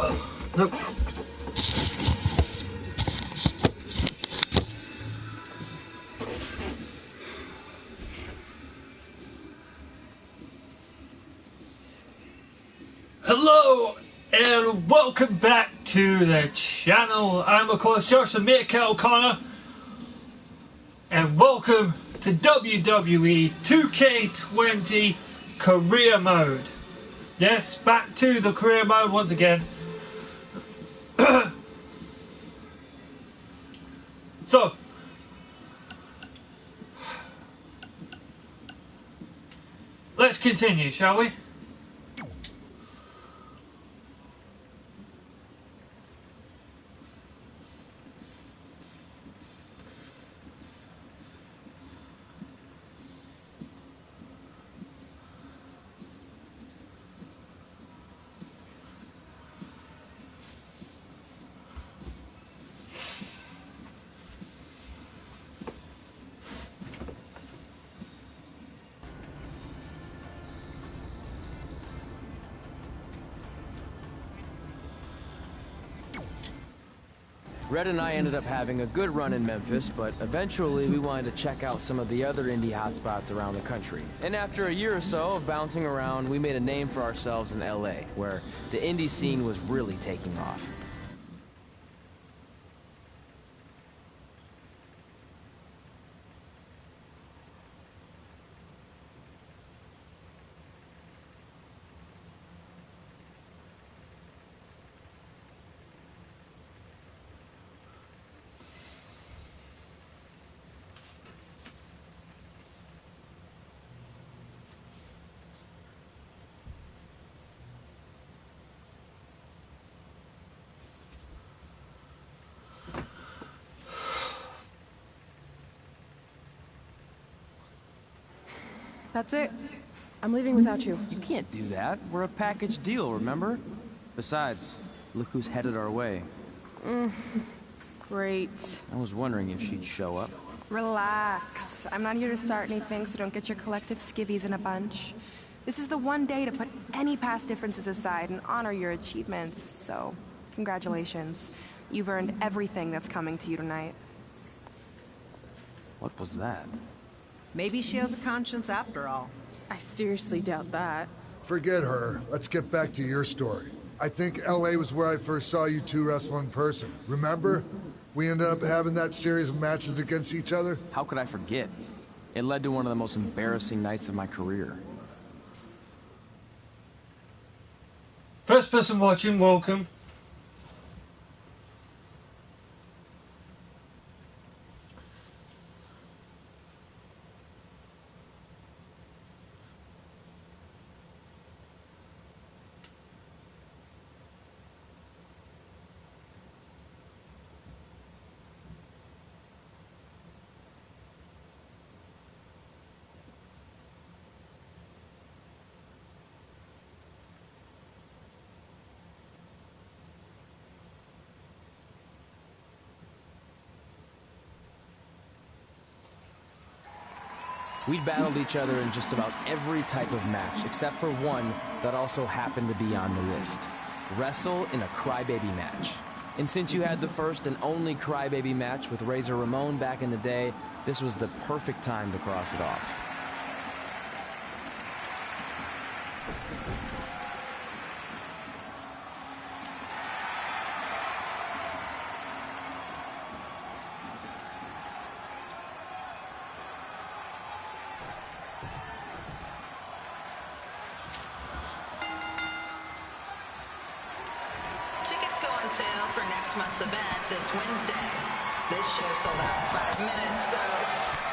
Nope. Hello and welcome back to the channel. I'm of course Josh the Mate O'Connor, and welcome to WWE 2K20 Career Mode. Yes, back to the career mode once again. So, let's continue, shall we? Red and I ended up having a good run in Memphis, but eventually we wanted to check out some of the other indie hotspots around the country. And after a year or so of bouncing around, we made a name for ourselves in LA, where the indie scene was really taking off. That's it. I'm leaving without you. You can't do that. We're a package deal, remember? Besides, look who's headed our way. Great. I was wondering if she'd show up. Relax. I'm not here to start anything, so don't get your collective skivvies in a bunch. This is the one day to put any past differences aside and honor your achievements, so congratulations. You've earned everything that's coming to you tonight. What was that? Maybe she has a conscience after all. I seriously doubt that. Forget her. Let's get back to your story. I think LA was where I first saw you two wrestle in person. Remember? We ended up having that series of matches against each other. How could I forget? It led to one of the most embarrassing nights of my career. First person watching, welcome. We'd battled each other in just about every type of match, except for one that also happened to be on the list. Wrestle in a crybaby match. And since you had the first and only crybaby match with Razor Ramon back in the day, this was the perfect time to cross it off. Tickets go on sale for next month's event this Wednesday. This show sold out in 5 minutes, so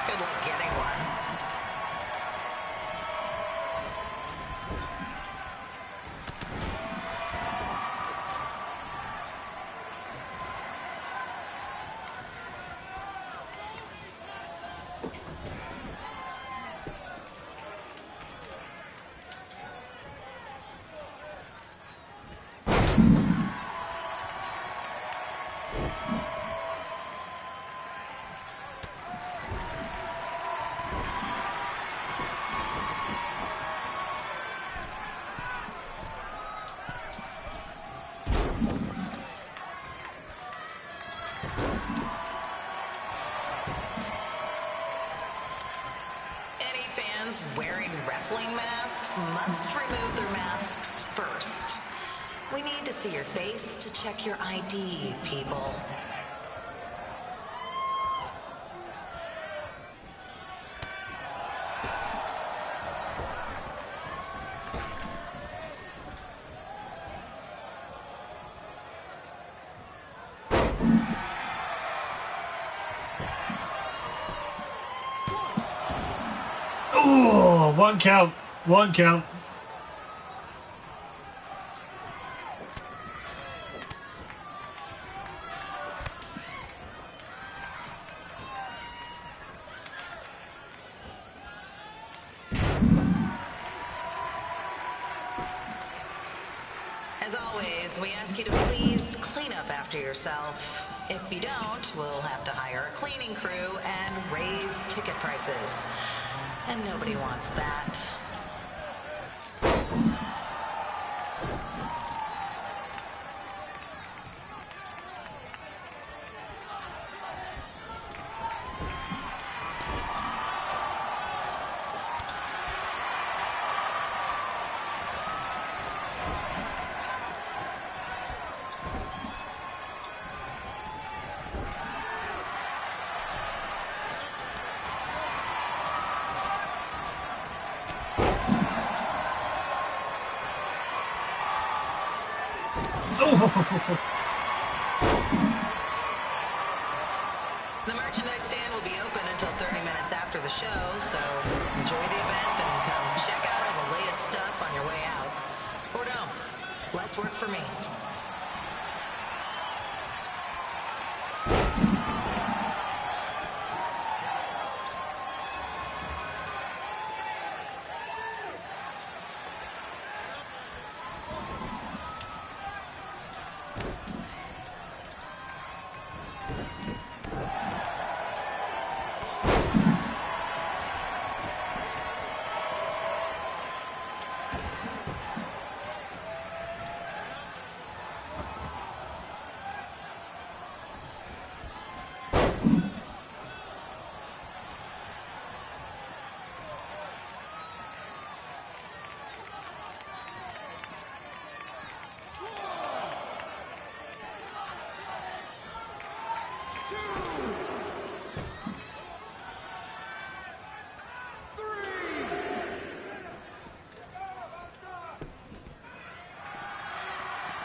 good luck getting one. fans wearing wrestling masks must remove their masks first. We need to see your face to check your ID, people. Oh, one count. One count. As always, we ask you to please clean up after yourself. If you don't, we'll have to hire a cleaning crew and raise ticket prices. And nobody wants that. The merchandise stand will be open until 30 minutes after the show, so enjoy the event and come check out all the latest stuff on your way out. Or don't. Less work for me.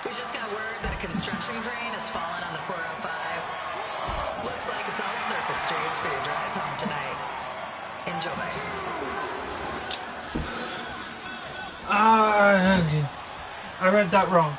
We just got word that a construction crane has fallen on the 405. Looks like it's all surface streets for your drive home tonight. Enjoy. I read that wrong.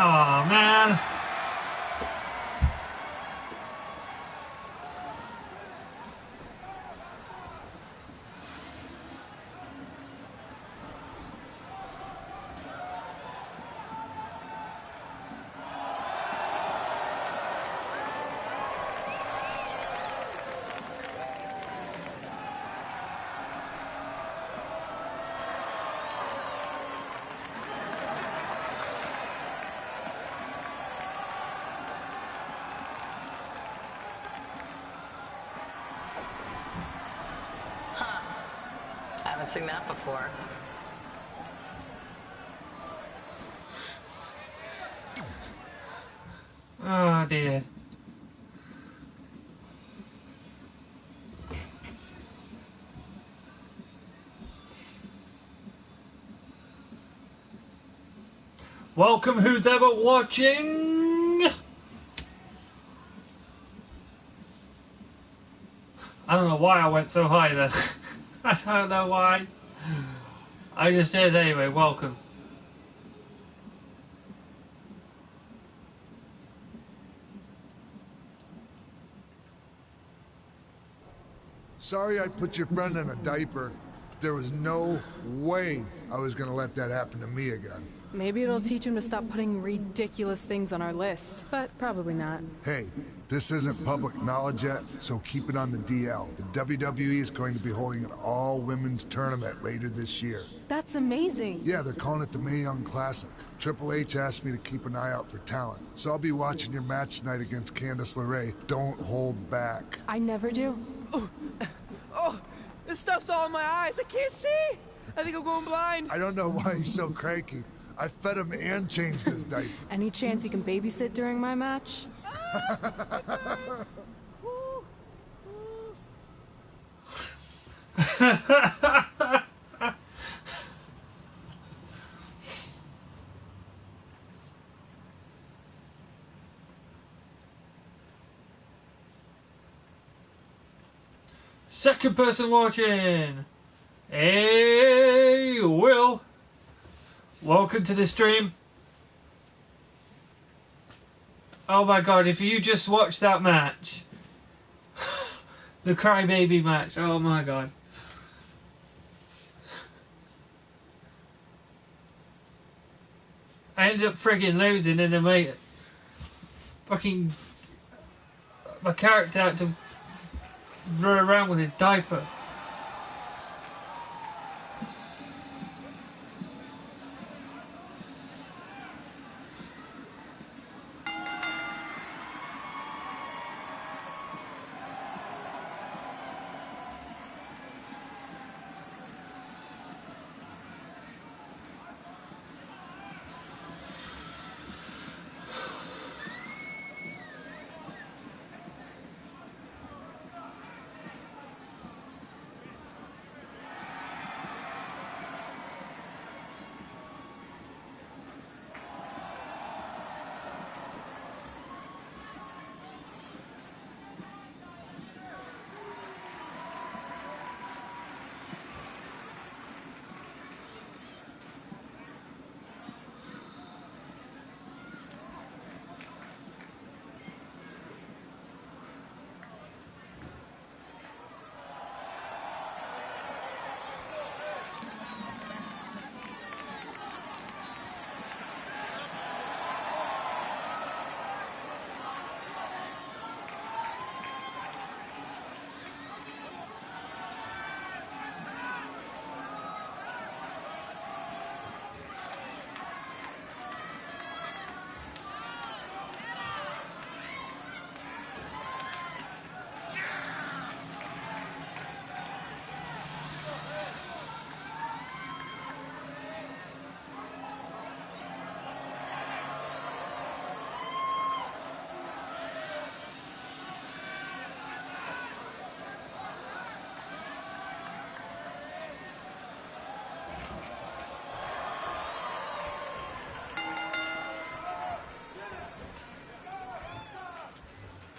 Oh man. Haven't seen that before. Oh dear. Welcome, who's ever watching. I don't know why I went so high there. I don't know why. I just did anyway. Welcome. Sorry I put your friend in a diaper. There was no way I was gonna let that happen to me again. Maybe it'll teach him to stop putting ridiculous things on our list, but probably not. Hey, this isn't public knowledge yet, so keep it on the DL. The WWE is going to be holding an all-women's tournament later this year. That's amazing. Yeah, they're calling it the Mae Young Classic. Triple H asked me to keep an eye out for talent, so I'll be watching your match tonight against Candice LeRae. Don't hold back. I never do. Oh, this stuff's all in my eyes. I can't see. I think I'm going blind. I don't know why he's so cranky. I fed him and changed his diaper. Any chance you can babysit during my match? Second person watching. Hey, Will. Welcome to the stream. Oh my god, if you just watched that match. The Crybaby match. Oh my god. I ended up friggin' losing and then my character had to run around with a diaper.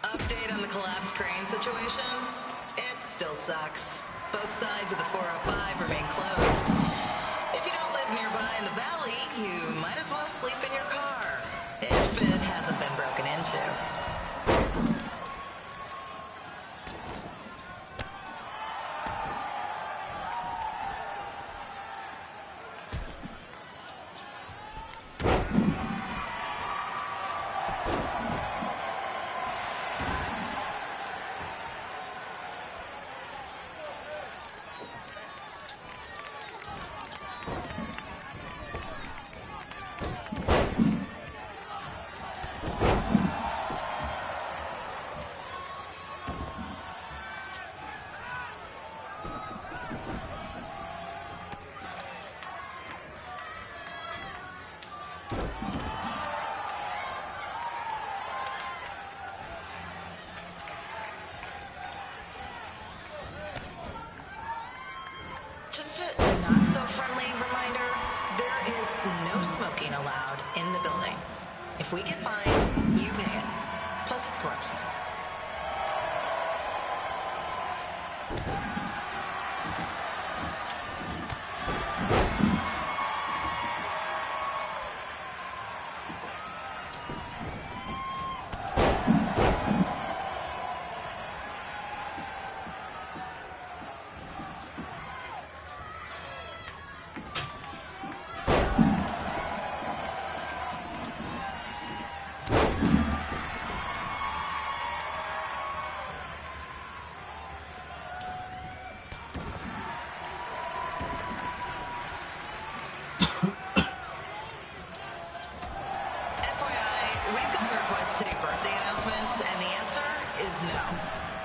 Update on the collapsed crane situation? It still sucks. Both sides of the 405 remain closed. If you don't live nearby in the valley, you might as well sleep in your car. If it hasn't been broken into. Just a not-so-friendly reminder, there is no smoking allowed in the building. If we get fined, you pay it. Plus, it's gross.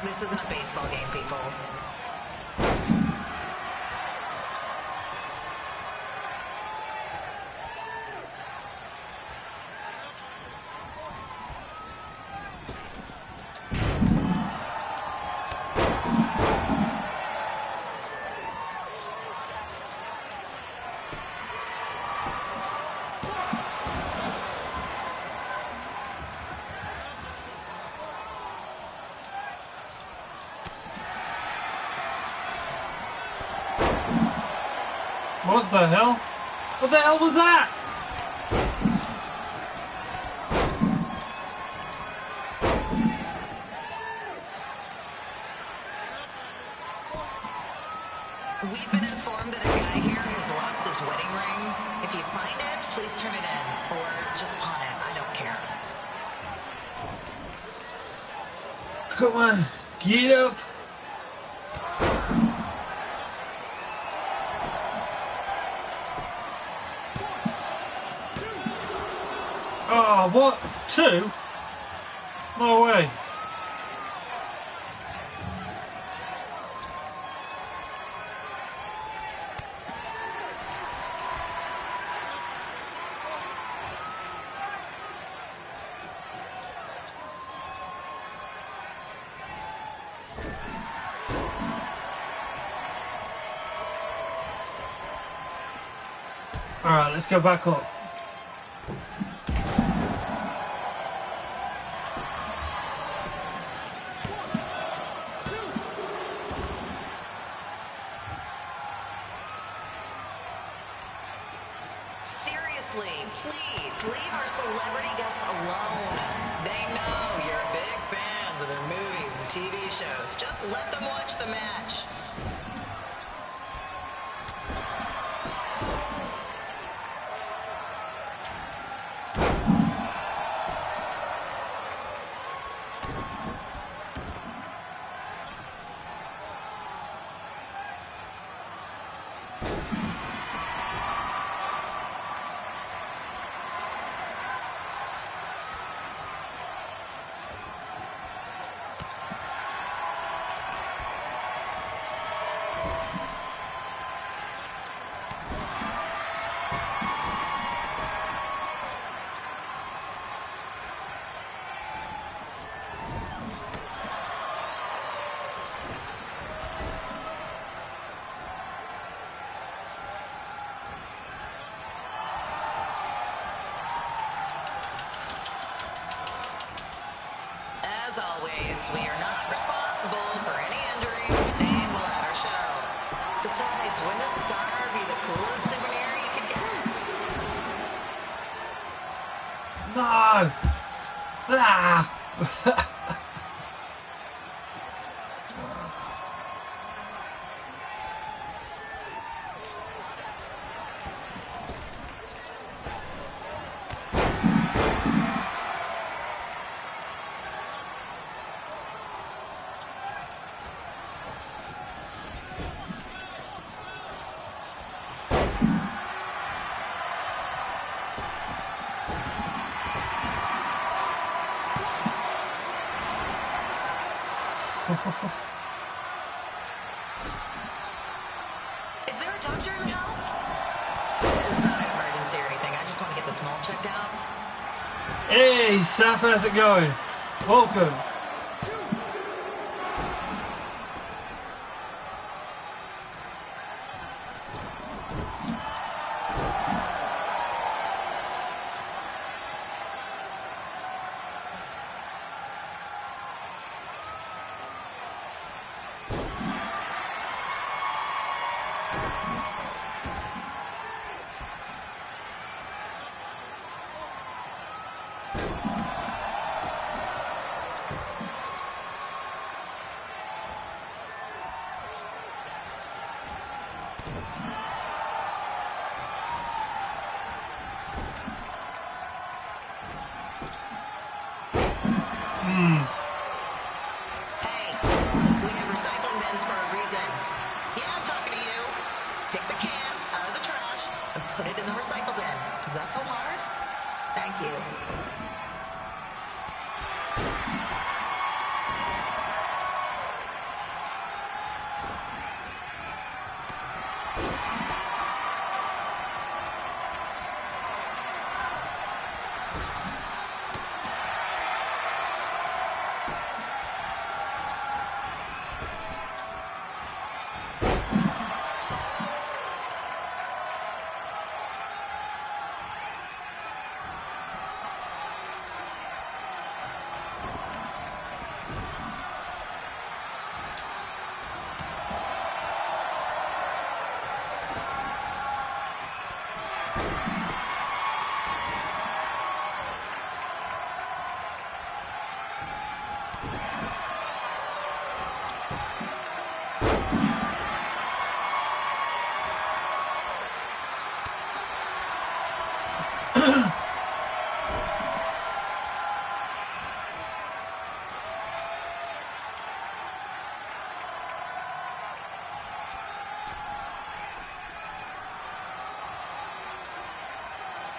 This isn't a baseball game, people. What the hell? What the hell was that? We've been informed that a guy here has lost his wedding ring. If you find it, please turn it in. Or just pawn it. I don't care. Come on, get up. Oh, what? 2? No way. Alright, let's go back up. Seriously, please leave our celebrity guests alone. They know you're big fans of their movies and TV shows. Just let them watch the match. As always, we are not responsible for any injuries sustained while at our show. Besides, wouldn't a scar be the coolest souvenir you could get? No! Ah! Is there a doctor in the house? It's not an emergency or anything. I just want to get this mole checked out. Hey, Seth, how's it going? Welcome. Hey, we have recycling bins for a reason. Yeah, I'm talking to you. Pick the can out of the trash and put it in the recycle bin. Is that so hard? Thank you.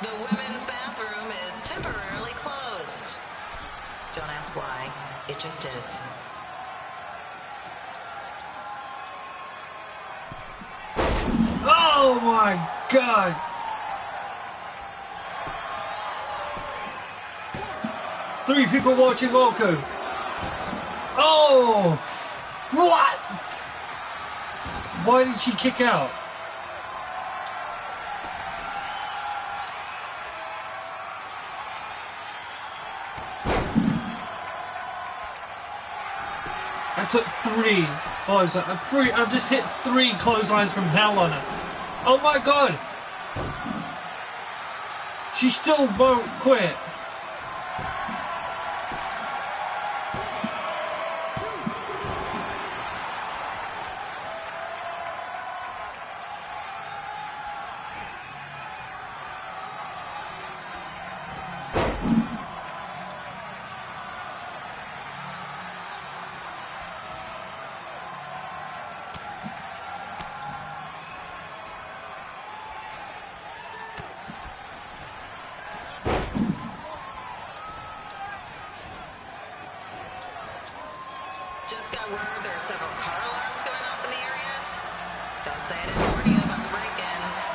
The women's bathroom is temporarily closed. Don't ask why. It just is. Oh my God! Three people watching, welcome. Oh! What? Why did she kick out? I took three clotheslines. I've just hit 3 clotheslines from hell on her. Oh my God! She still won't quit. Just got word there are several car alarms going off in the area. Don't say I didn't warn you about the break-ins.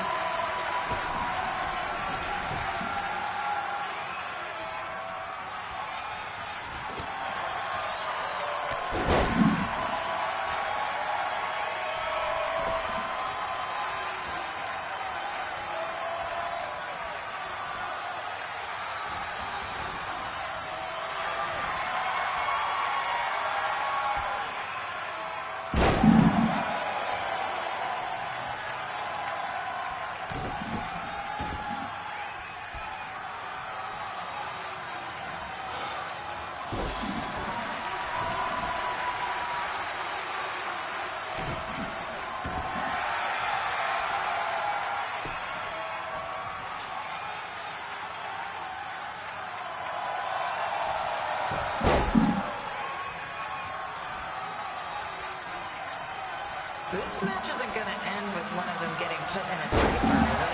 This match isn't going to end with one of them getting put in a diaper, is it?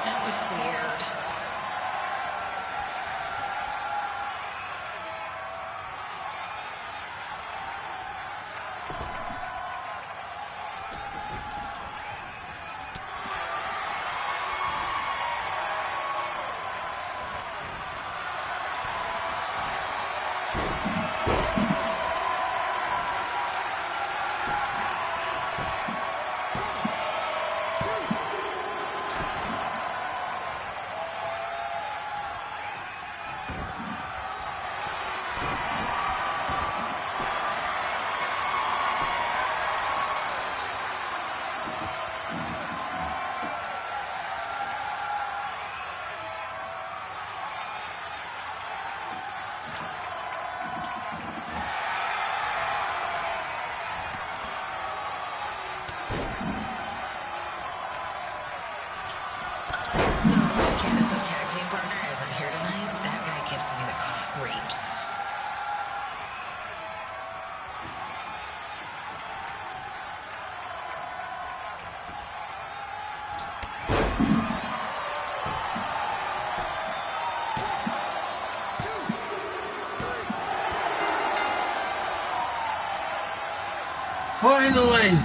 That was weird. So glad Candace's tag team partner isn't here tonight. That guy gives me the creeps. Finally!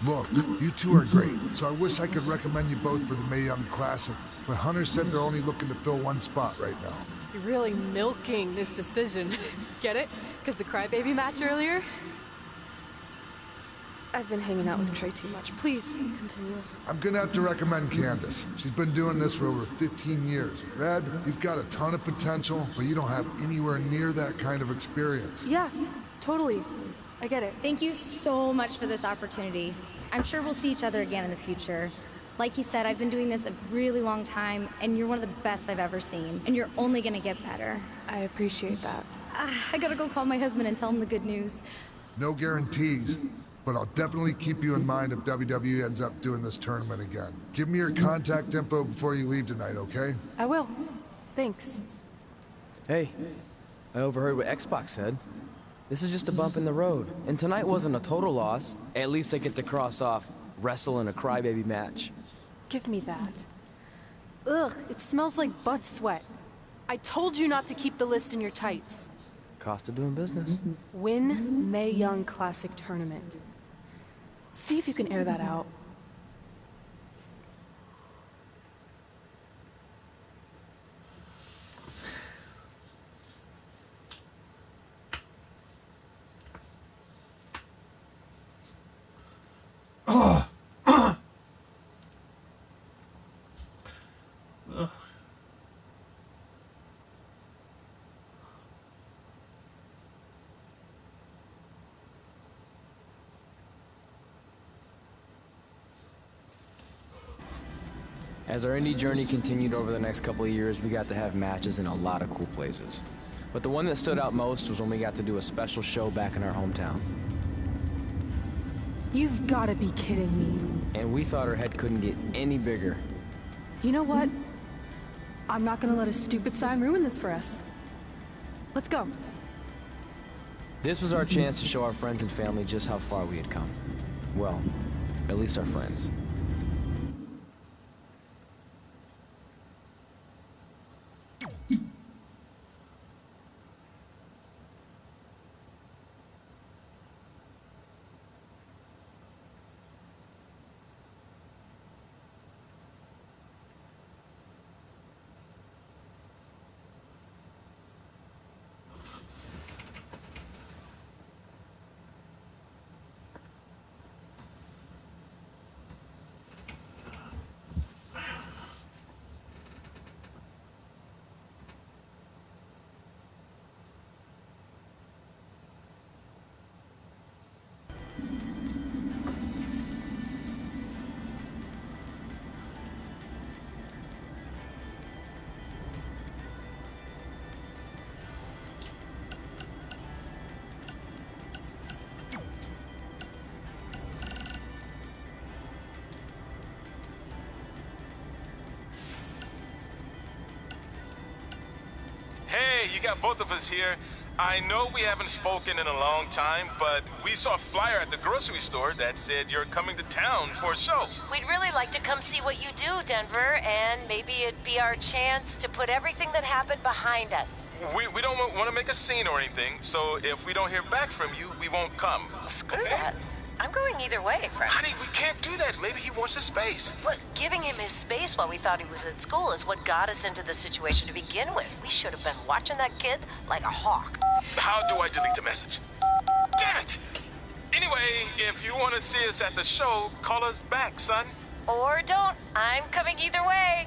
Look, you two are great, so I wish I could recommend you both for the Mae Young Classic, but Hunter said they're only looking to fill one spot right now. You're really milking this decision. Get it? Because the crybaby match earlier? I've been hanging out with Trey too much. Please, continue. I'm gonna have to recommend Candace. She's been doing this for over 15 years. Red, you've got a ton of potential, but you don't have anywhere near that kind of experience. Yeah, totally. I get it. Thank you so much for this opportunity. I'm sure we'll see each other again in the future. Like he said, I've been doing this a really long time, and you're one of the best I've ever seen. And you're only gonna get better. I appreciate that. I gotta go call my husband and tell him the good news. No guarantees, but I'll definitely keep you in mind if WWE ends up doing this tournament again. Give me your contact info before you leave tonight, okay? I will. Thanks. Hey, I overheard what Xbox said. This is just a bump in the road. And tonight wasn't a total loss. At least I get to cross off wrestle in a crybaby match. Give me that. Ugh, it smells like butt sweat. I told you not to keep the list in your tights. Cost of doing business. Win Mae Young Classic Tournament. See if you can air that out. As our indie journey continued over the next couple of years, we got to have matches in a lot of cool places. But the one that stood out most was when we got to do a special show back in our hometown. You've got to be kidding me. And we thought our head couldn't get any bigger. You know what? I'm not gonna let a stupid sign ruin this for us. Let's go. This was our chance to show our friends and family just how far we had come. Well, at least our friends. Hey, you got both of us here. I know we haven't spoken in a long time, but we saw a flyer at the grocery store that said you're coming to town for a show. We'd really like to come see what you do, Denver, and maybe it'd be our chance to put everything that happened behind us. We don't want to make a scene or anything, so if we don't hear back from you, we won't come. Screw that. I'm going either way, Frank. Honey, we can't do that. Maybe he wants his space. But giving him his space while we thought he was at school is what got us into the situation to begin with. We should have been watching that kid like a hawk. How do I delete the message? Damn it! Anyway, if you want to see us at the show, call us back, son. Or don't. I'm coming either way.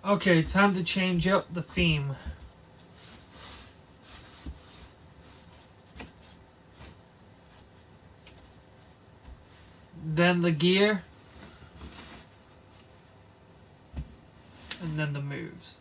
Okay, time to change up the theme. Then the gear. And then the moves.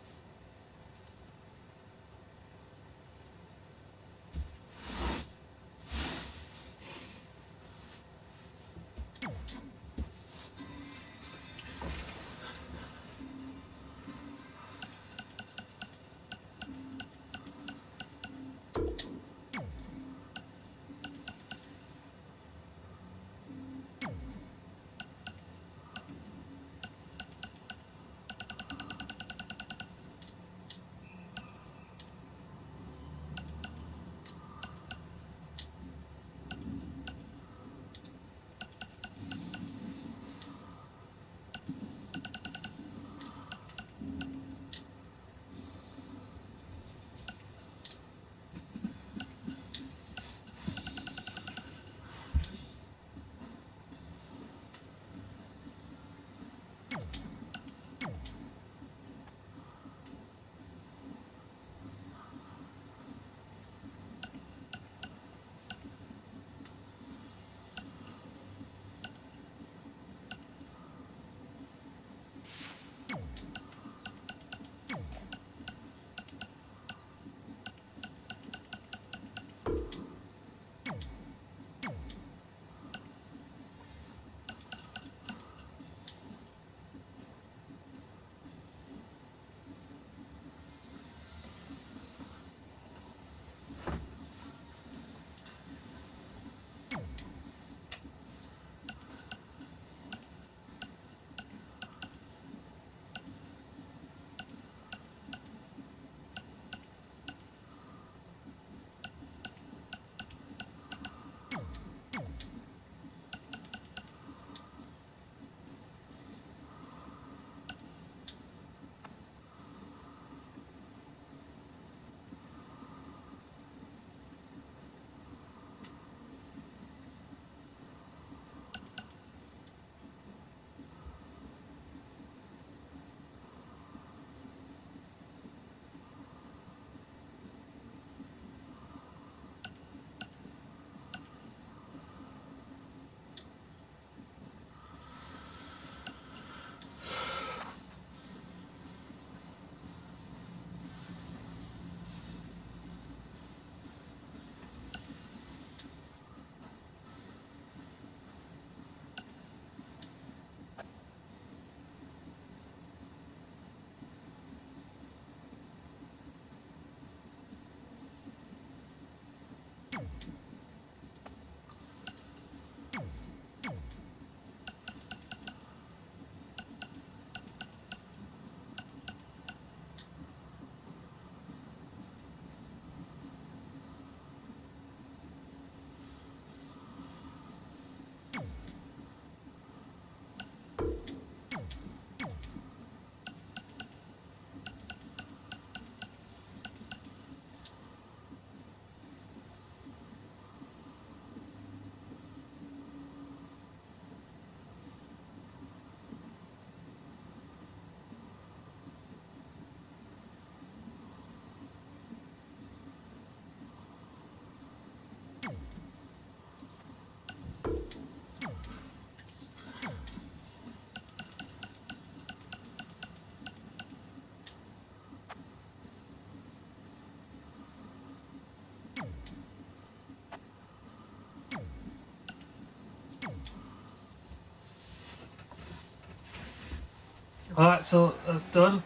Alright, so that's done.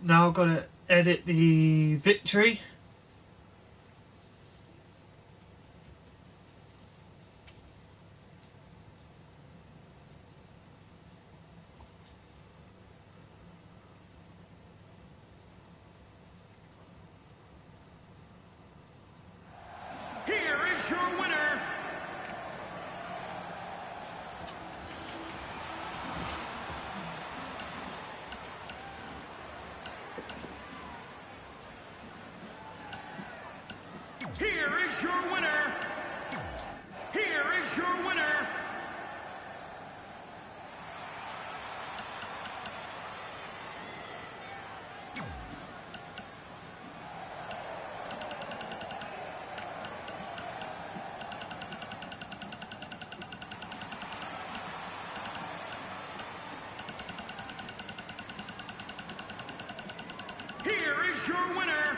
Now I've got to edit the victory. Here is your winner. Here is your winner. Here is your winner. Here is your winner.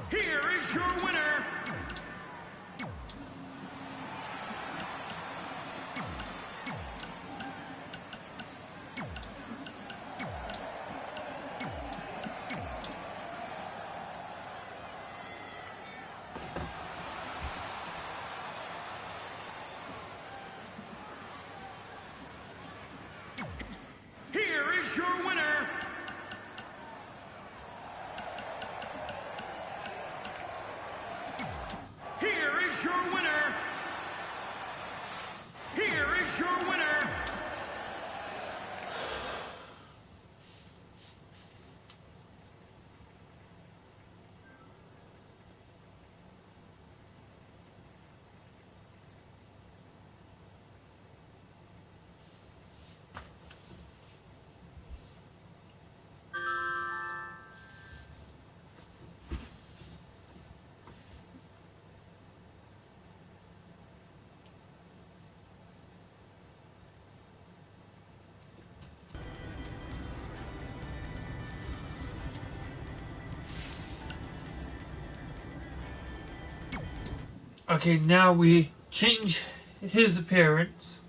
Here is your winner. Here is your winner. Here is your winner. Here is your winner. Okay, now we change his appearance.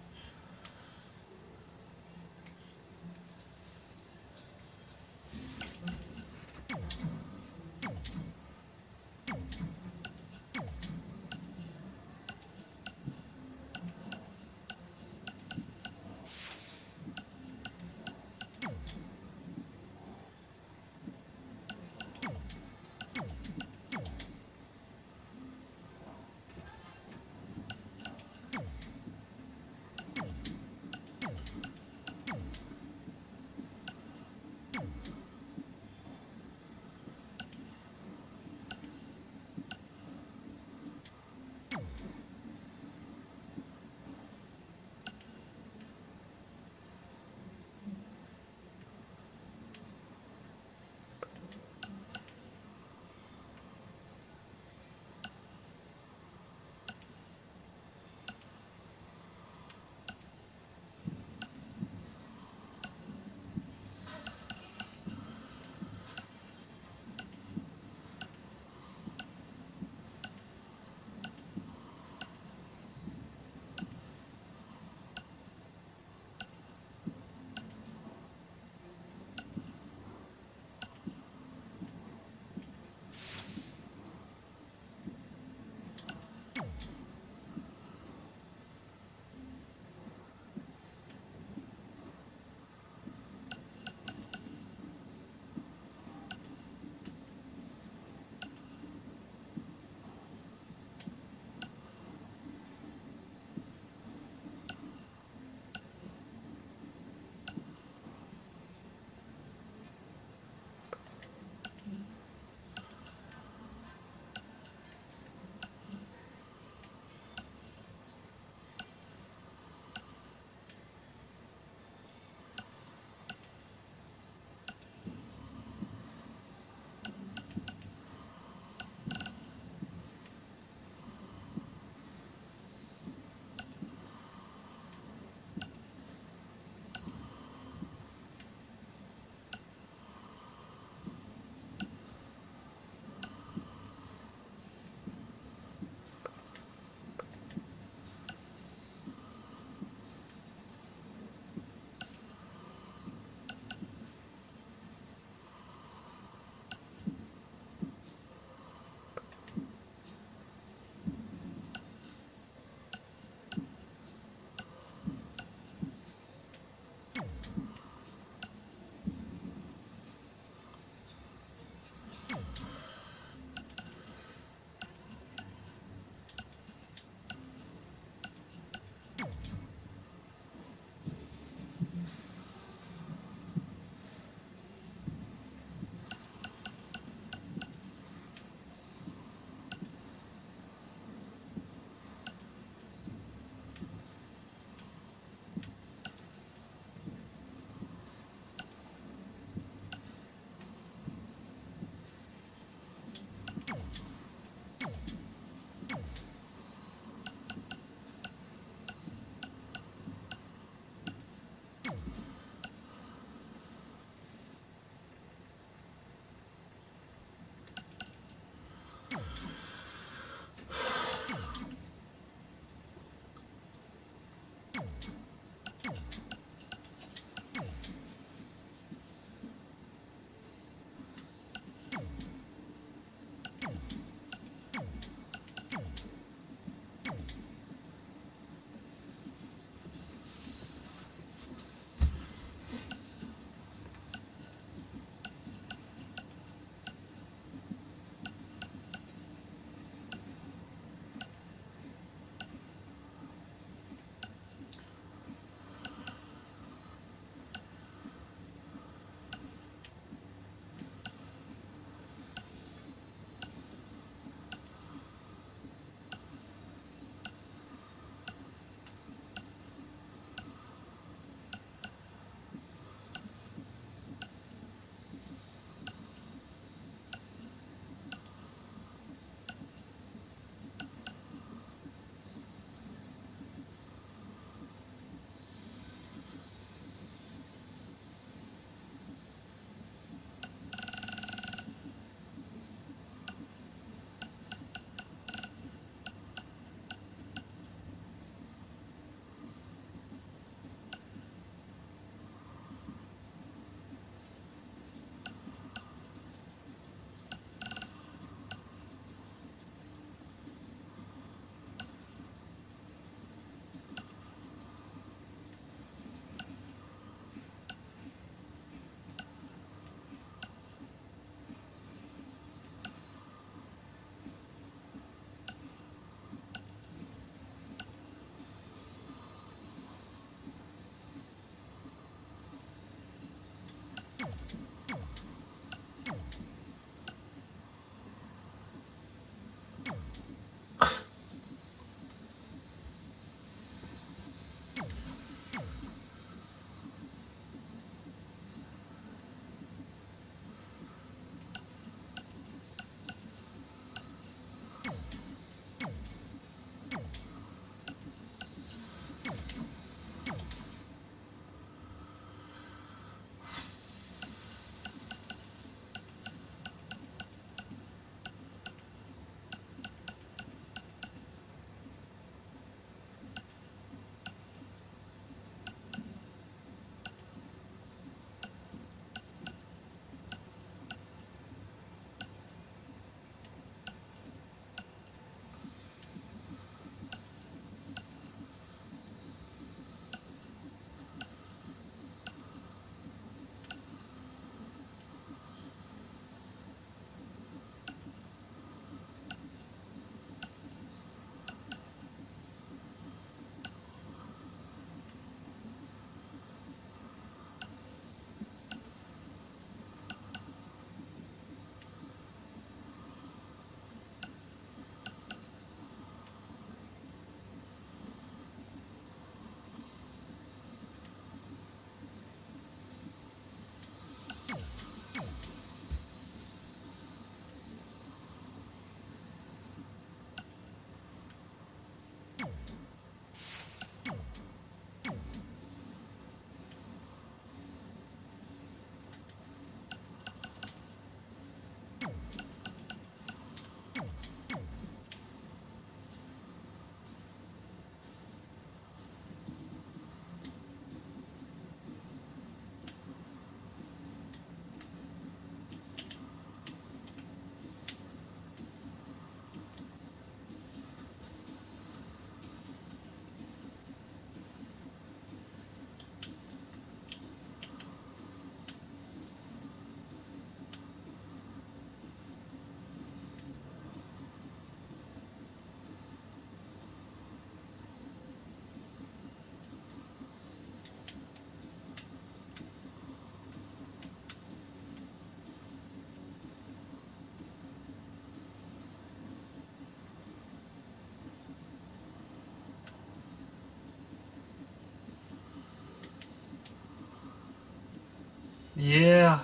Yeah.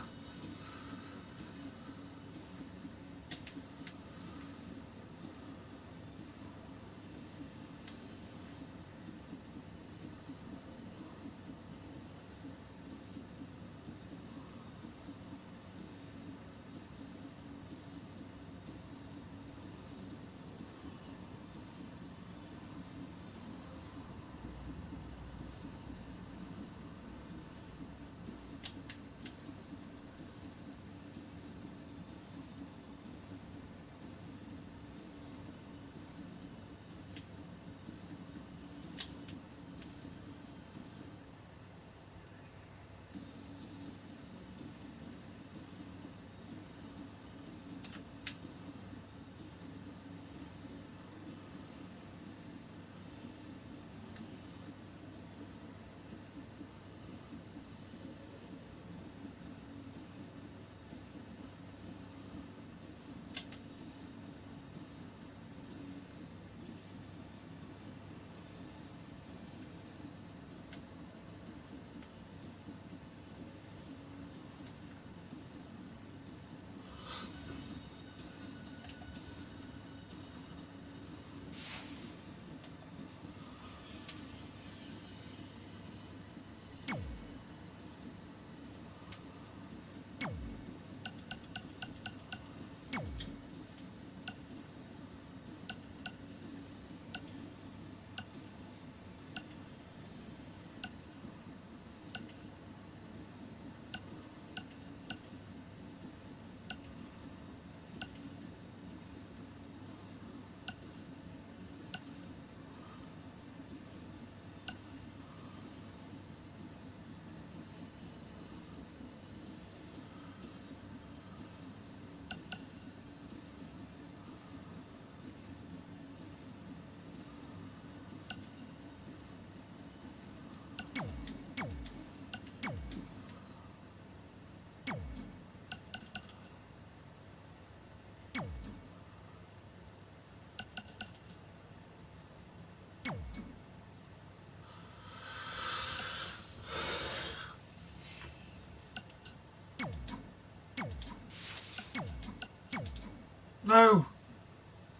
so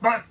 much.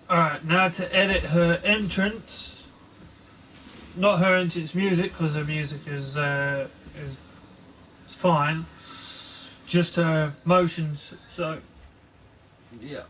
Alright, now to edit her entrance. Not her entrance music, because her music is fine. Just her motions, so yeah.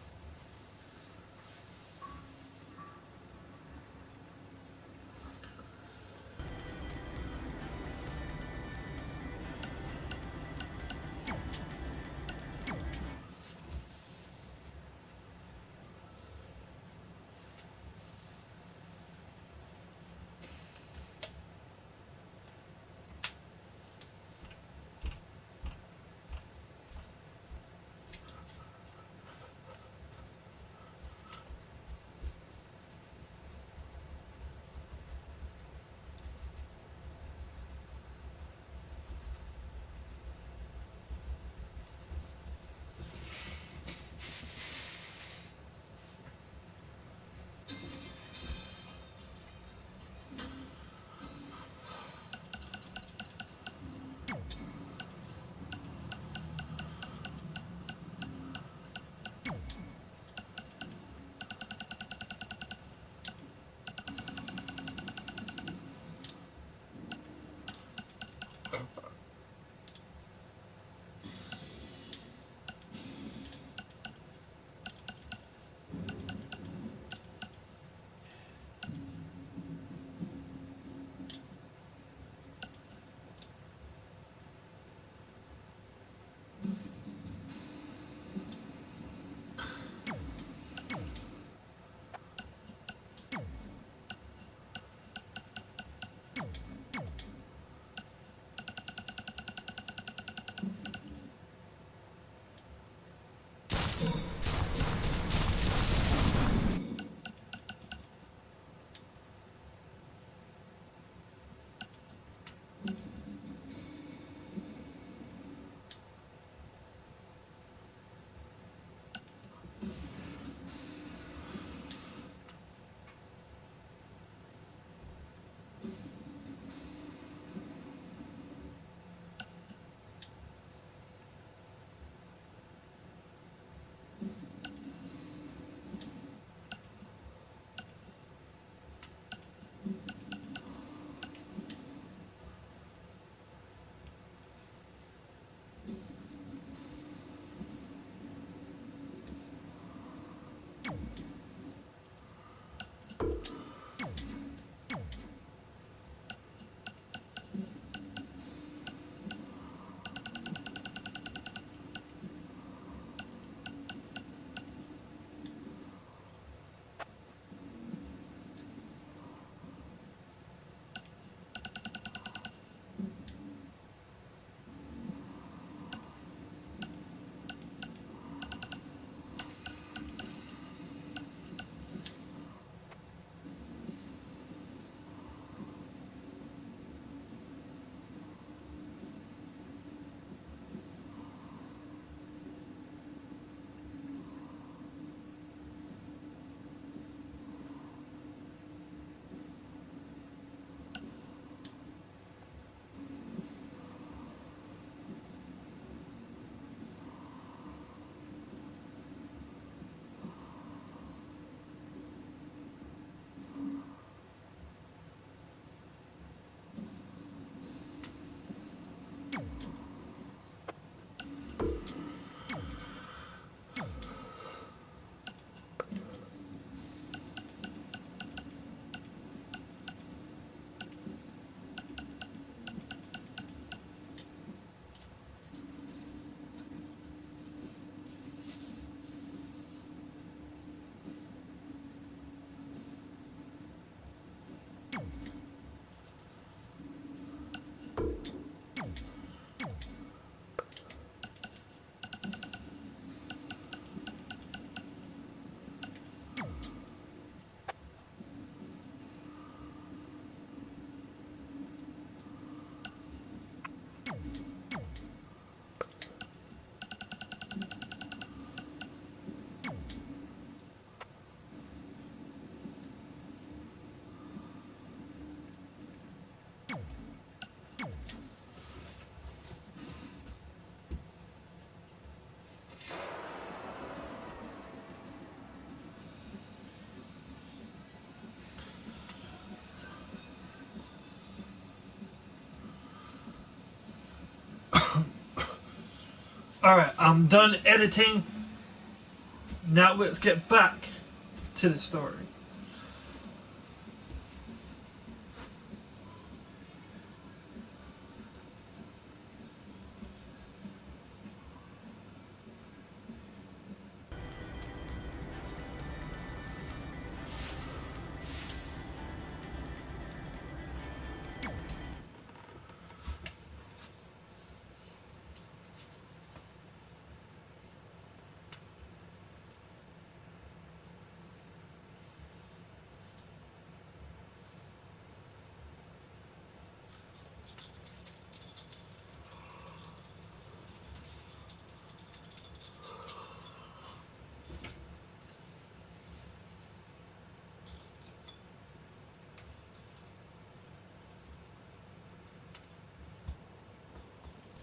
Alright, I'm done editing. Now let's get back to the story.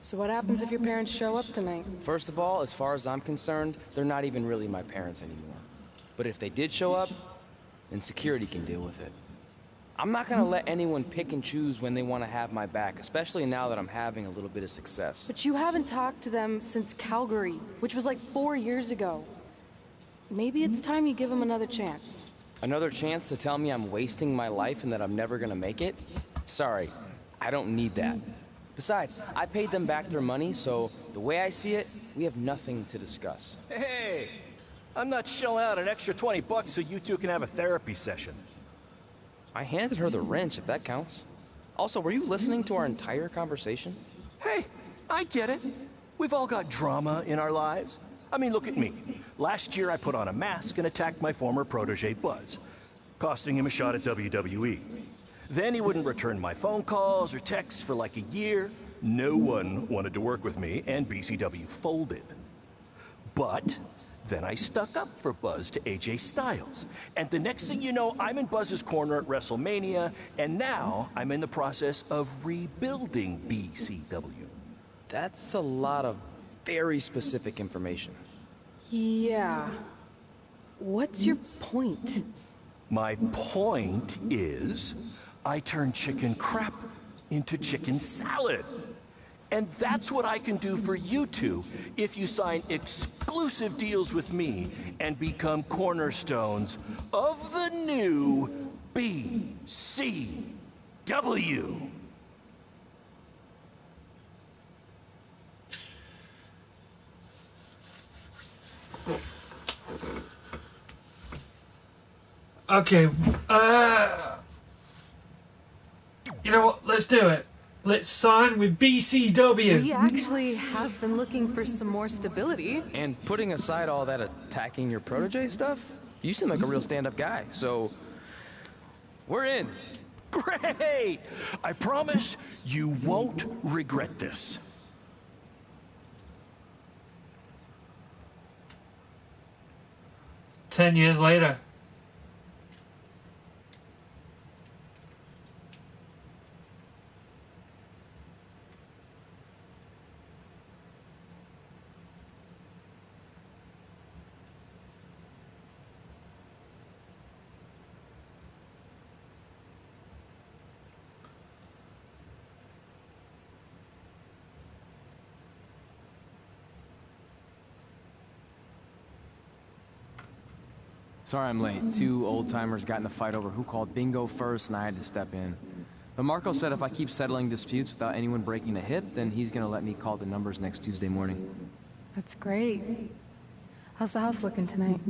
So what happens if your parents show up tonight? First of all, as far as I'm concerned, they're not even really my parents anymore. But if they did show up, then security can deal with it. I'm not gonna let anyone pick and choose when they want to have my back, especially now that I'm having a little bit of success. But you haven't talked to them since Calgary, which was like 4 years ago. Maybe it's time you give them another chance. Another chance to tell me I'm wasting my life and that I'm never gonna make it? Sorry, I don't need that. Besides, I paid them back their money, so the way I see it, we have nothing to discuss. Hey, I'm not shelling out an extra 20 bucks so you two can have a therapy session. I handed her the wrench, if that counts. Also, were you listening to our entire conversation? Hey, I get it. We've all got drama in our lives. I mean, look at me. Last year I put on a mask and attacked my former protege Buzz, costing him a shot at WWE. Then he wouldn't return my phone calls or texts for like a year. No one wanted to work with me, and BCW folded. But then I stuck up for Buzz to AJ Styles. And the next thing you know, I'm in Buzz's corner at WrestleMania, and now I'm in the process of rebuilding BCW. That's a lot of very specific information. Yeah. What's your point? My point is, I turn chicken crap into chicken salad. And that's what I can do for you two if you sign exclusive deals with me and become cornerstones of the new BCW. Okay, you know what, let's do it. Let's sign with BCW. We actually have been looking for some more stability. And putting aside all that attacking your protege stuff, you seem like a real stand-up guy, so we're in. Great! I promise you won't regret this. "10 years later. Sorry I'm late. Two old-timers got in a fight over who called bingo first, and I had to step in. But Marco said if I keep settling disputes without anyone breaking a hip, then he's gonna let me call the numbers next Tuesday morning. That's great. How's the house looking tonight?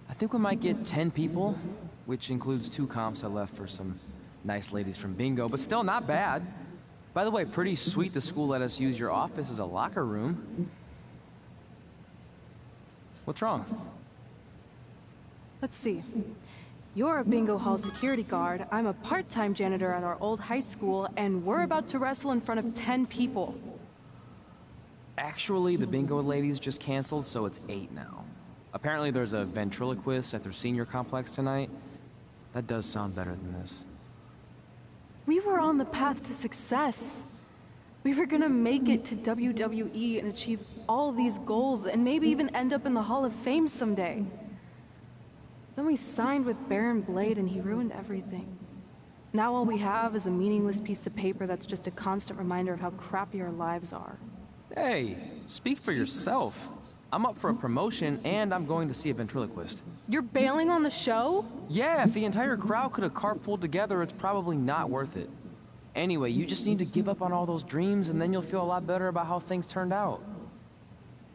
I think we might get 10 people, which includes 2 comps I left for some nice ladies from bingo, but still not bad. By the way, pretty sweet the school let us use your office as a locker room. What's wrong? Let's see. You're a bingo hall security guard, I'm a part-time janitor at our old high school, and we're about to wrestle in front of 10 people. Actually, the bingo ladies just canceled, so it's 8 now. Apparently there's a ventriloquist at their senior complex tonight. That does sound better than this. We were on the path to success. We were gonna make it to WWE and achieve all these goals and maybe even end up in the Hall of Fame someday. Then we signed with Baron Blade and he ruined everything. Now all we have is a meaningless piece of paper that's just a constant reminder of how crappy our lives are. Hey, speak for yourself. I'm up for a promotion, and I'm going to see a ventriloquist. You're bailing on the show? Yeah, if the entire crowd could have carpooled together, it's probably not worth it. Anyway, you just need to give up on all those dreams, and then you'll feel a lot better about how things turned out.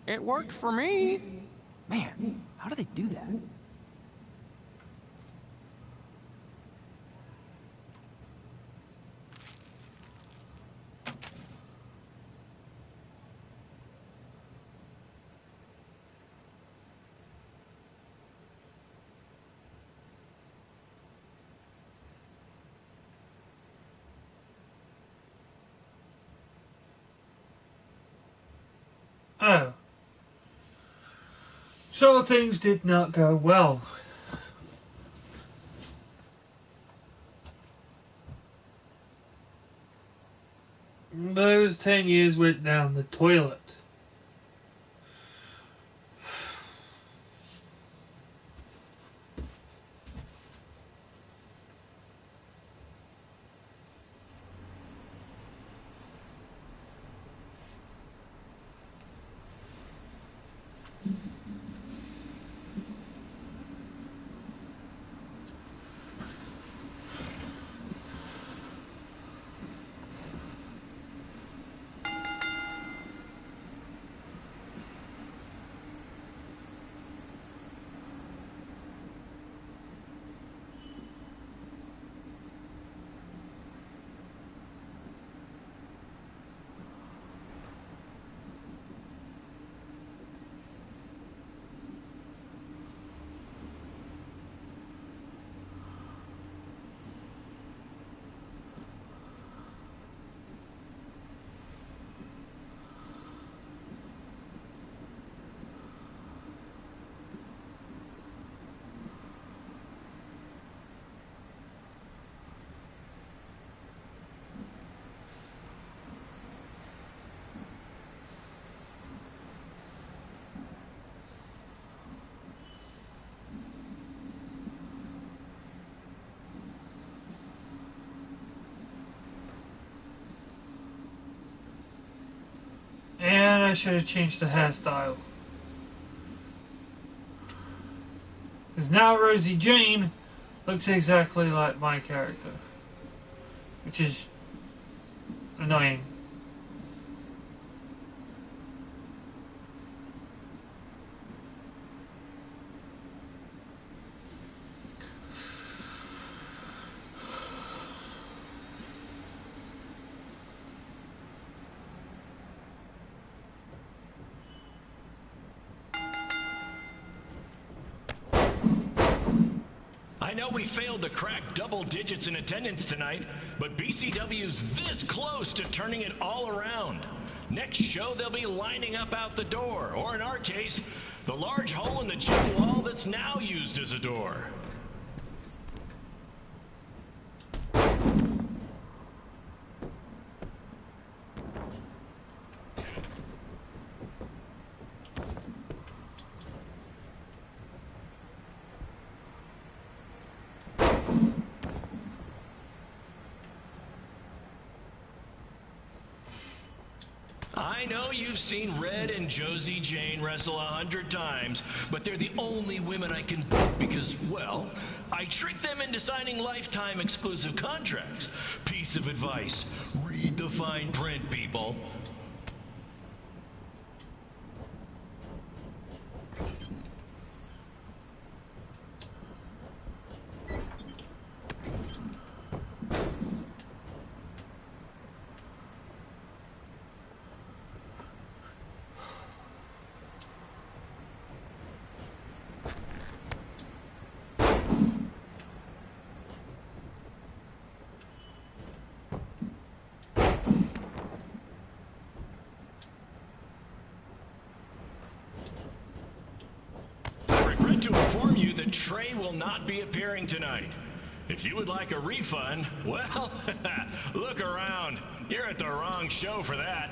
It worked for me. Man, how do they do that? Oh. So things did not go well. Those 10 years went down the toilet. And I should have changed the hairstyle. Because now Rosie Jane looks exactly like my character. Which is annoying. I know we failed to crack double digits in attendance tonight, but BCW's this close to turning it all around. Next show, they'll be lining up out the door, or in our case, the large hole in the gym wall that's now used as a door. I know you've seen Red and Josie Jane wrestle 100 times, but they're the only women I can book because, well, I tricked them into signing lifetime exclusive contracts. Piece of advice: read the fine print, people. To inform you that Trey will not be appearing tonight. If you would like a refund, well, look around. You're at the wrong show for that.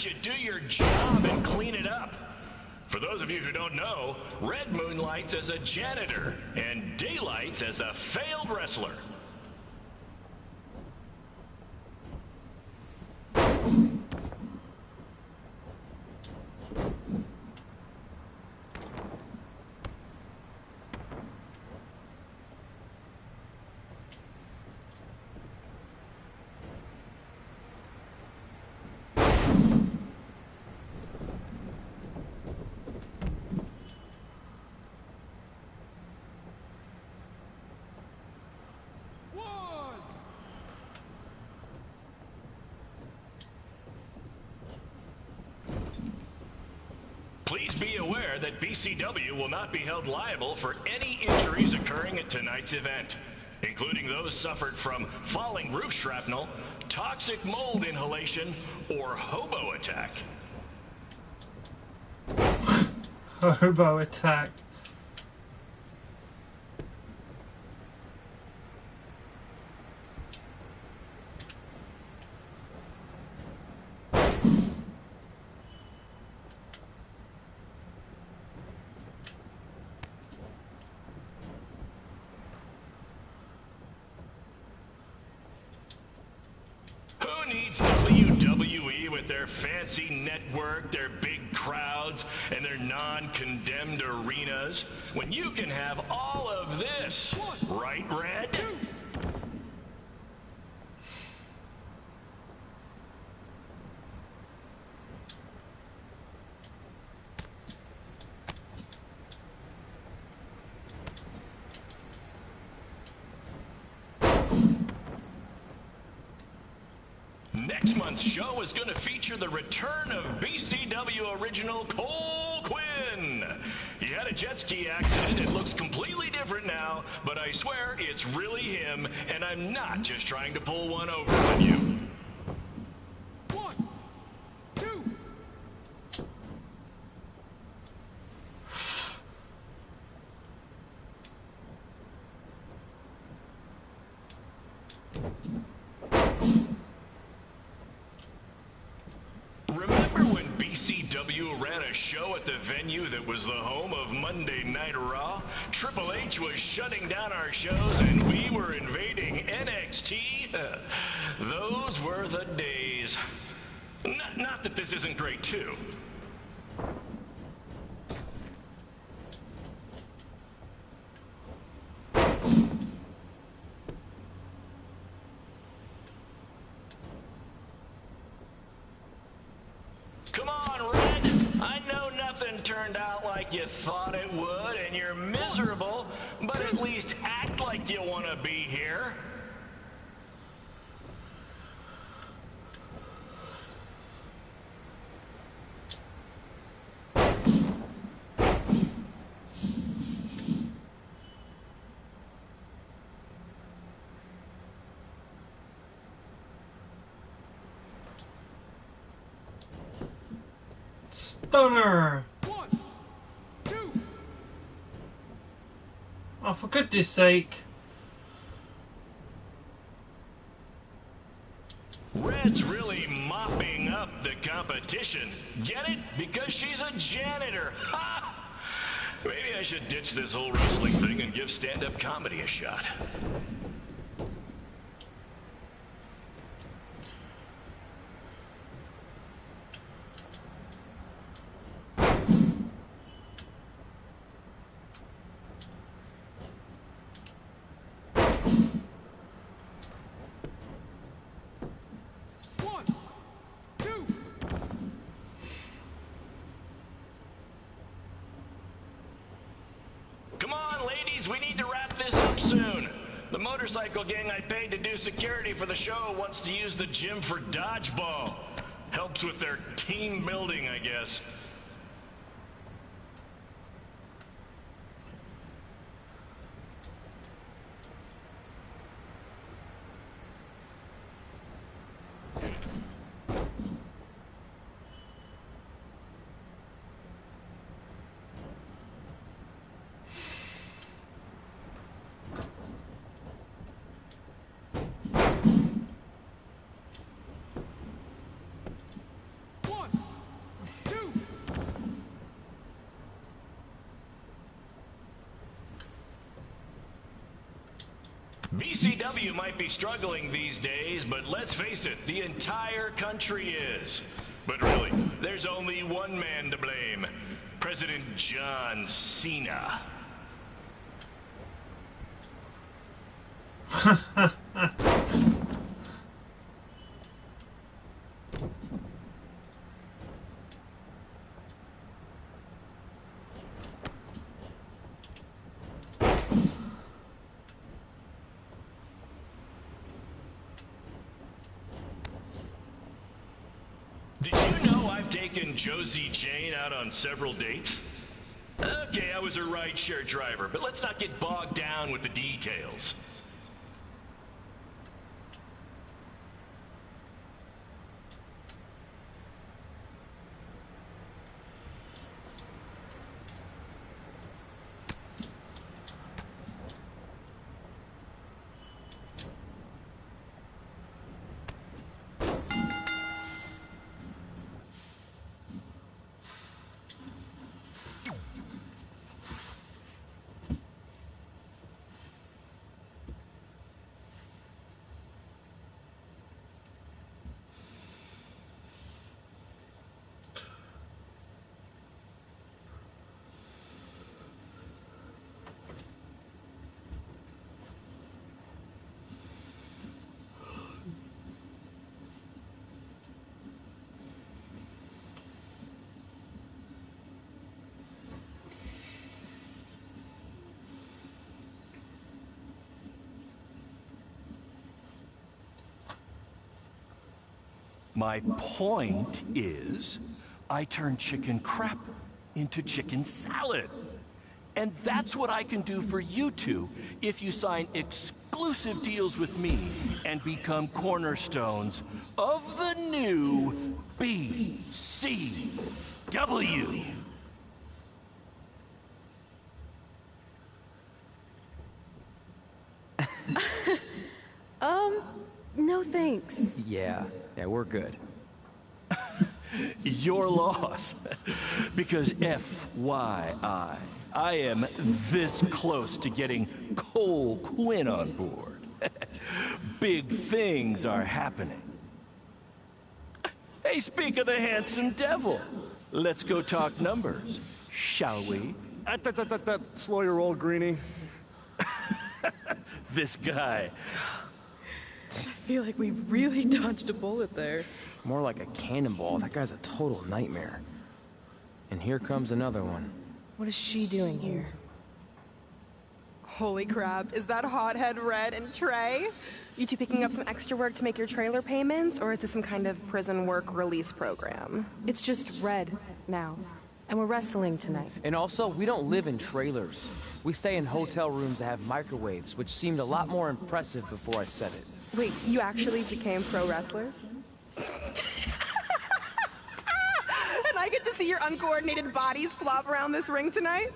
about you do your job and clean it up. For those of you who don't know, Red moonlights as a janitor and daylights as a failed wrestler. Please be aware that BCW will not be held liable for any injuries occurring at tonight's event, including those suffered from falling roof shrapnel, toxic mold inhalation, or hobo attack. Hobo attack. Who needs WWE with their fancy network, their big crowds, and their non-condemned arenas, when you can have all of this, right, Red? Next month's show is going to feature the return of BCW original Cole Quinn. He had a jet ski accident. It looks completely different now, but I swear it's really him, and I'm not just trying to pull one over on you. Ran a show at the venue that was the home of Monday Night Raw? Triple H was shutting down our shows and we were invading NXT? Those were the days. Not that this isn't great too. Come on, Red. I know nothing turned out like you thought it would, and you're miserable, but at least act like you want to be here. Stunner! Oh, for goodness sake. Red's really mopping up the competition. Get it? Because she's a janitor. Ha! Maybe I should ditch this whole wrestling thing and give stand-up comedy a shot. Come on, ladies, we need to wrap this up soon. The motorcycle gang I paid to do security for the show wants to use the gym for dodgeball. Helps with their team building, I guess. AEW might be struggling these days, but let's face it, the entire country is. But really, there's only one man to blame. President John Cena. Did you know I've taken Josie Jane out on several dates? Okay, I was a rideshare driver, but let's not get bogged down with the details. My point is, I turn chicken crap into chicken salad. And that's what I can do for you two if you sign exclusive deals with me and become cornerstones of the new BCW. No thanks. Yeah, we're good. Your loss. Because FYI, I am this close to getting Cole Quinn on board. Big things are happening. Hey, speak of the handsome devil. Let's go talk numbers, shall we? Slow your roll, Greenie. This guy. I feel like we really dodged a bullet there. More like a cannonball. That guy's a total nightmare. And here comes another one. What is she doing here? Holy crap, is that hothead Red and Trey? You two picking up some extra work to make your trailer payments, or is this some kind of prison work release program? It's just Red now. And we're wrestling tonight. And also, we don't live in trailers. We stay in hotel rooms that have microwaves, which seemed a lot more impressive before I said it. Wait, you actually became pro wrestlers? And I get to see your uncoordinated bodies flop around this ring tonight?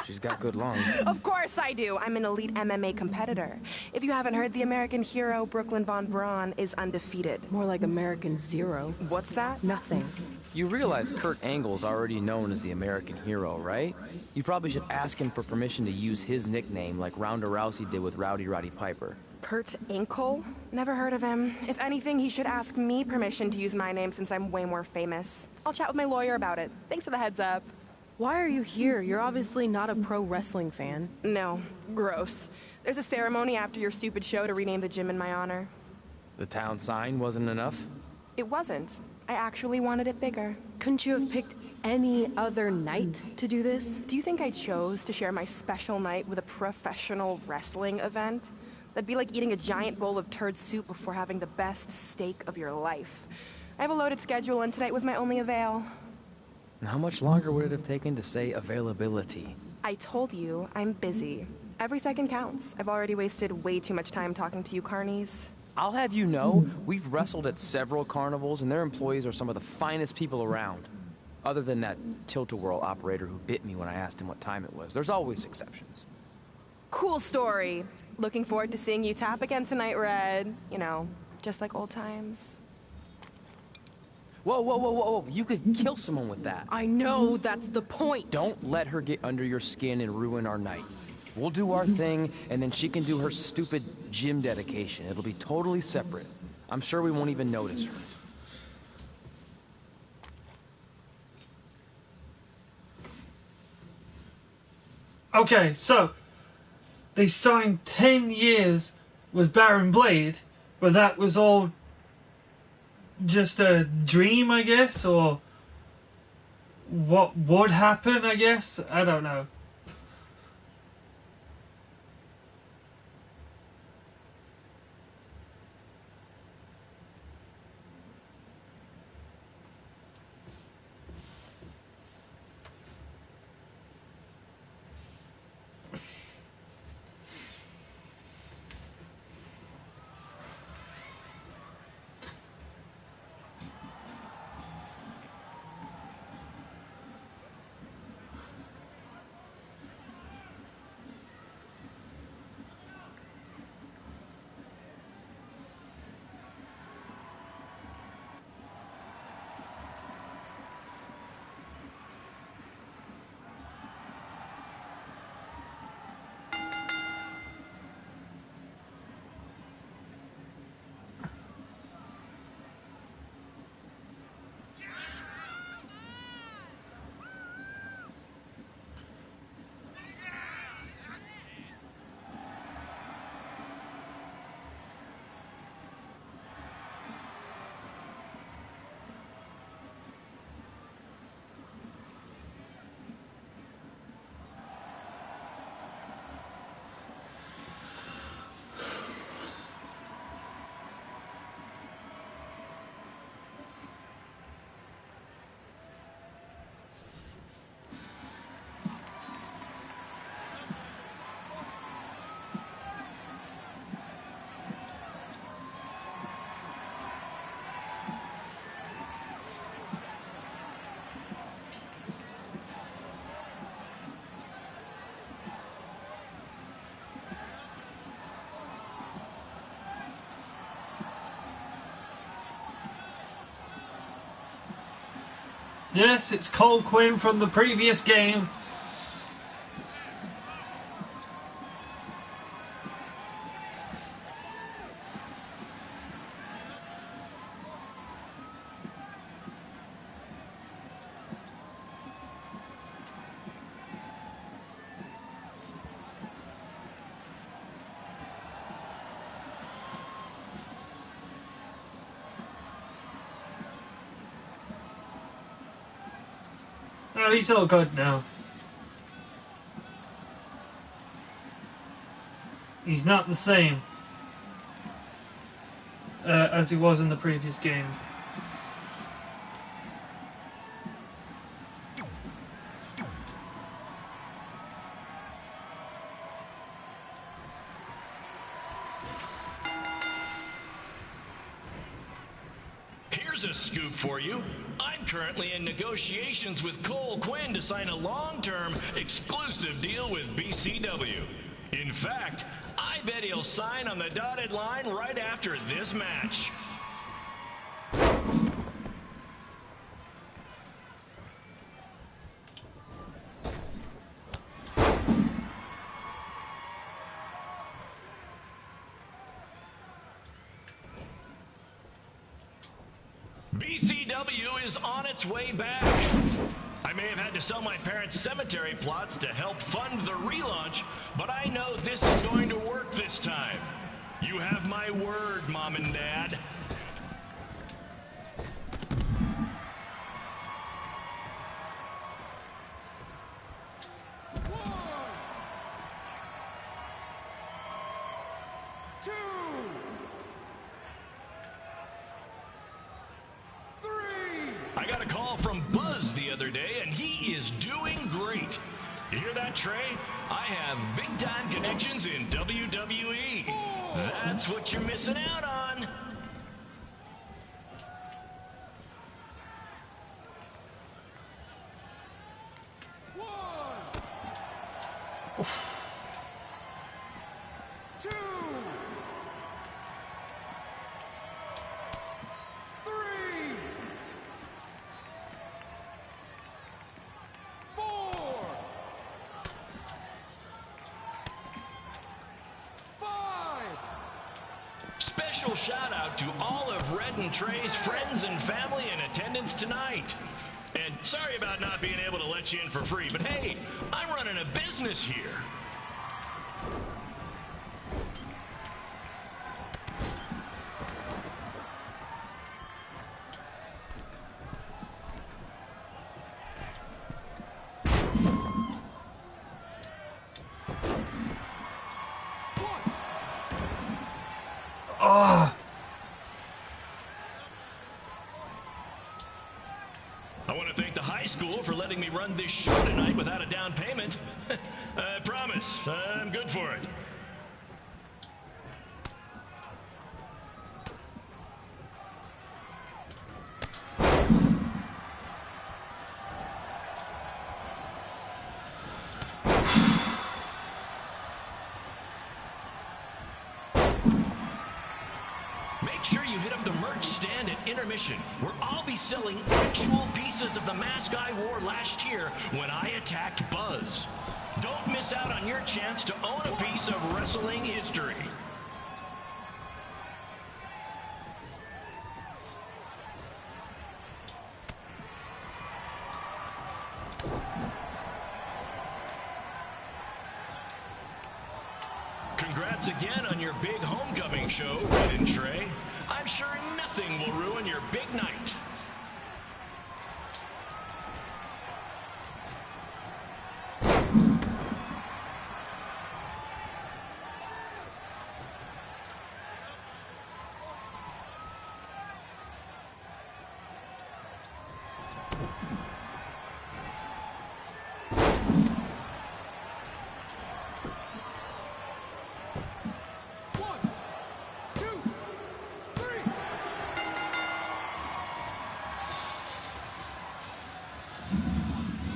She's got good lungs. Of course I do. I'm an elite MMA competitor. If you haven't heard, the American hero, Brooklyn Von Braun, is undefeated. More like American Zero. What's that? Nothing. You realize Kurt Angle's already known as the American hero, right? You probably should ask him for permission to use his nickname like Ronda Rousey did with Rowdy Roddy Piper. Kurt Angle? Never heard of him. If anything, he should ask me permission to use my name since I'm way more famous. I'll chat with my lawyer about it. Thanks for the heads up. Why are you here? You're obviously not a pro wrestling fan. No. Gross. There's a ceremony after your stupid show to rename the gym in my honor. The town sign wasn't enough? It wasn't. I actually wanted it bigger. Couldn't you have picked any other night to do this? Do you think I chose to share my special night with a professional wrestling event? That'd be like eating a giant bowl of turd soup before having the best steak of your life. I have a loaded schedule, and tonight was my only avail. And how much longer would it have taken to say availability? I told you, I'm busy. Every second counts. I've already wasted way too much time talking to you carnies. I'll have you know, we've wrestled at several carnivals, and their employees are some of the finest people around. Other than that tilt-a-whirl operator who bit me when I asked him what time it was. There's always exceptions. Cool story. Looking forward to seeing you tap again tonight, Red. You know, just like old times. Whoa, whoa, whoa, whoa, whoa. You could kill someone with that. I know, that's the point. Don't let her get under your skin and ruin our night. We'll do our thing, and then she can do her stupid gym dedication. It'll be totally separate. I'm sure we won't even notice her. Okay, so they signed 10 years with Baron Blade, but that was all just a dream, I guess, or what would happen, I guess? I don't know. Yes, it's Cole Quinn from the previous game. Oh, he's all good now. He's not the same as he was in the previous game. Here's a scoop for you. I'm currently in negotiations with Cole Quinn to sign a long-term, exclusive deal with BCW. In fact, I bet he'll sign on the dotted line right after this match. BCW is on its way back. I may have had to sell my parents' cemetery plots to help fund the relaunch, but I know this is going to work this time. You have my word, Mom and Dad. I got a call from Buzz the other day, and he is doing great. You hear that, Trey? I have big-time connections in WWE. That's what you're missing out on. special shout out to all of Red and Trey's friends and family in attendance tonight. And sorry about not being able to let you in for free, but hey, I'm running a business here. Oh. I want to thank the high school for letting me run this show tonight without a down payment. I promise, I'm good for it. Make sure you hit up the merch stand at intermission, where I'll be selling actual pieces of the mask I wore last year when I attacked Buzz. Don't miss out on your chance to own a piece of wrestling history. Congrats again on your big homecoming show, Red and Trey. I'm sure nothing will ruin your big night.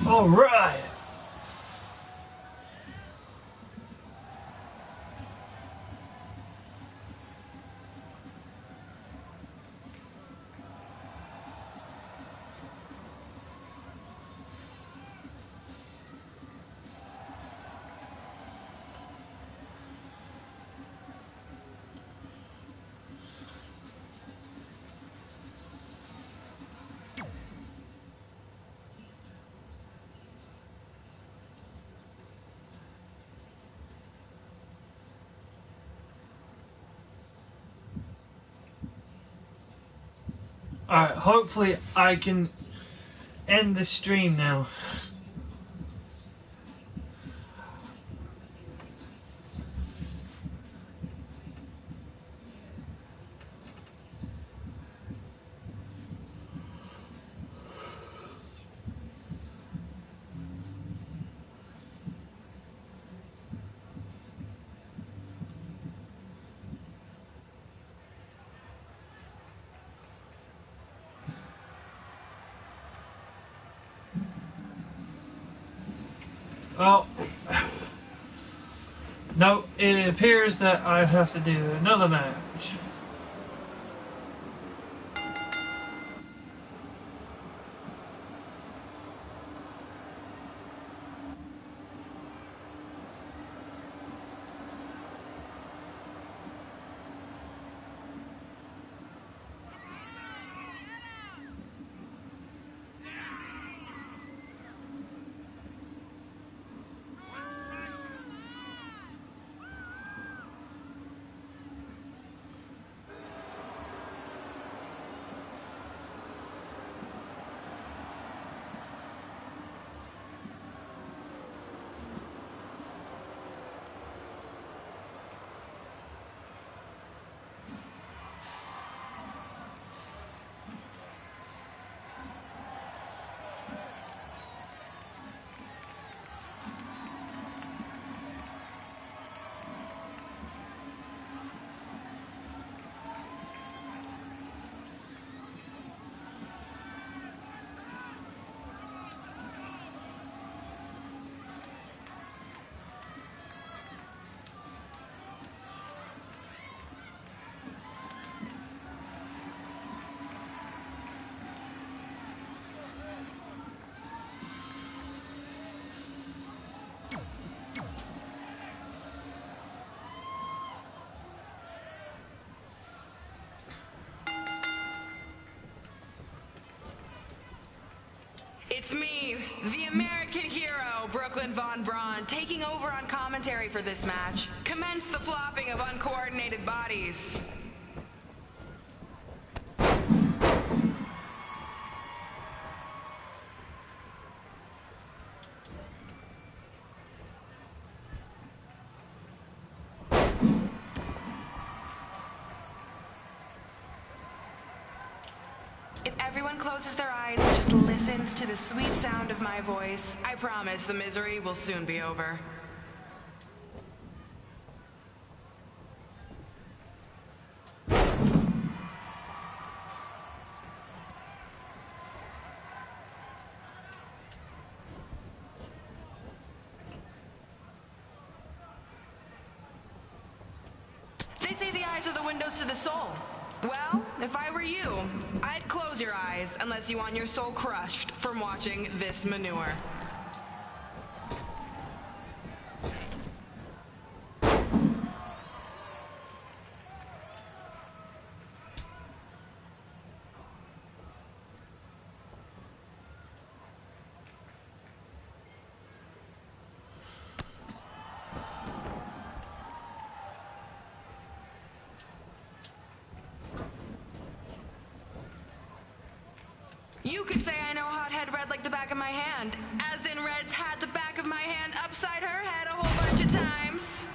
All right. Alright, hopefully I can end the stream now. Well, no, it appears that I have to do another match. It's me, the American hero, Brooklyn Von Braun, taking over on commentary for this match. Commence the flopping of uncoordinated bodies. If everyone closes their eyes and just listens to the sweet sound of my voice, I promise the misery will soon be over. They say the eyes are the windows to the soul. Well, if I were you, I'd close your eyes unless you want your soul crushed from watching this manure. You could say I know hothead red like the back of my hand, as in Red's had the back of my hand upside her head a whole bunch of times.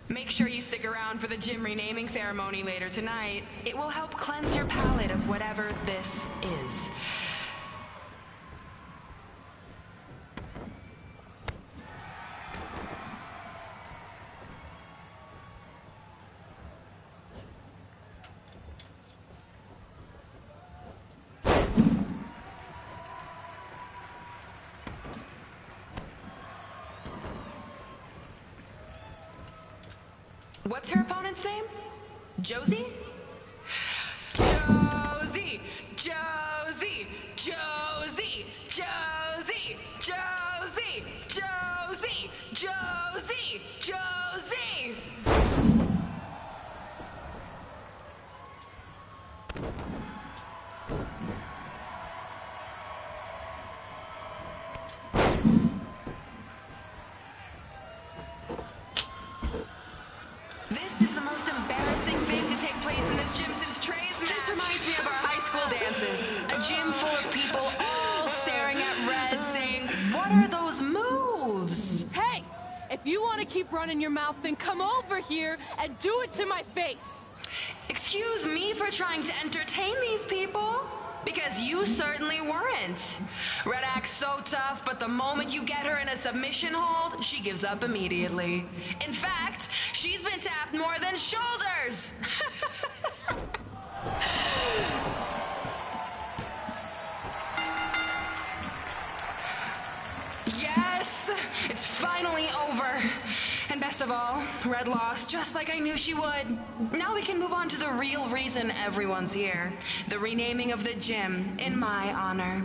Make sure you stick around for the gym renaming ceremony later tonight. It will help cleanse your palate of whatever this is. What's her opponent's name? Josie? Josie! Josie! Josie! Josie! Josie! Josie! Josie! Josie! This is the most embarrassing thing to take place in this gym since Trey's match. This reminds me of our high school dances. A gym full of people all staring at Red saying, "What are those moves?" Hey! If you want to keep running your mouth, then come over here and do it to my face! Excuse me for trying to entertain these people? Because you certainly weren't. Red acts so tough, but the moment you get her in a submission hold, she gives up immediately. In fact, she's been tapped more than shoulders. Yes, it's finally over. And best of all, Red lost just like I knew she would. Now we can move on to the real reason everyone's here. The renaming of the gym in my honor.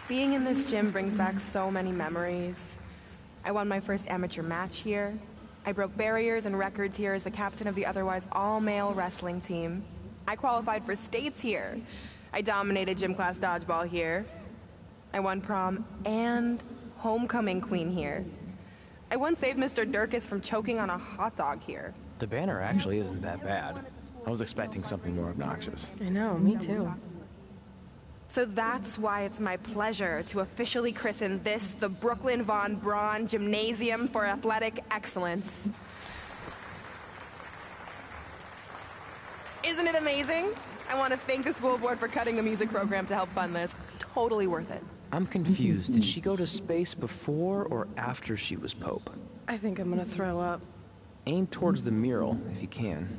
Being in this gym brings back so many memories. I won my first amateur match here. I broke barriers and records here as the captain of the otherwise all-male wrestling team. I qualified for states here. I dominated gym class dodgeball here. I won prom and homecoming queen here. I once saved Mr. Durkis from choking on a hot dog here. The banner actually isn't that bad. I was expecting something more obnoxious. I know, me too. So that's why it's my pleasure to officially christen this the Brooklyn Von Braun Gymnasium for Athletic Excellence. Isn't it amazing? I want to thank the school board for cutting the music program to help fund this. Totally worth it. I'm confused. Did she go to space before or after she was Pope? I think I'm gonna throw up. Aim towards the mural, if you can.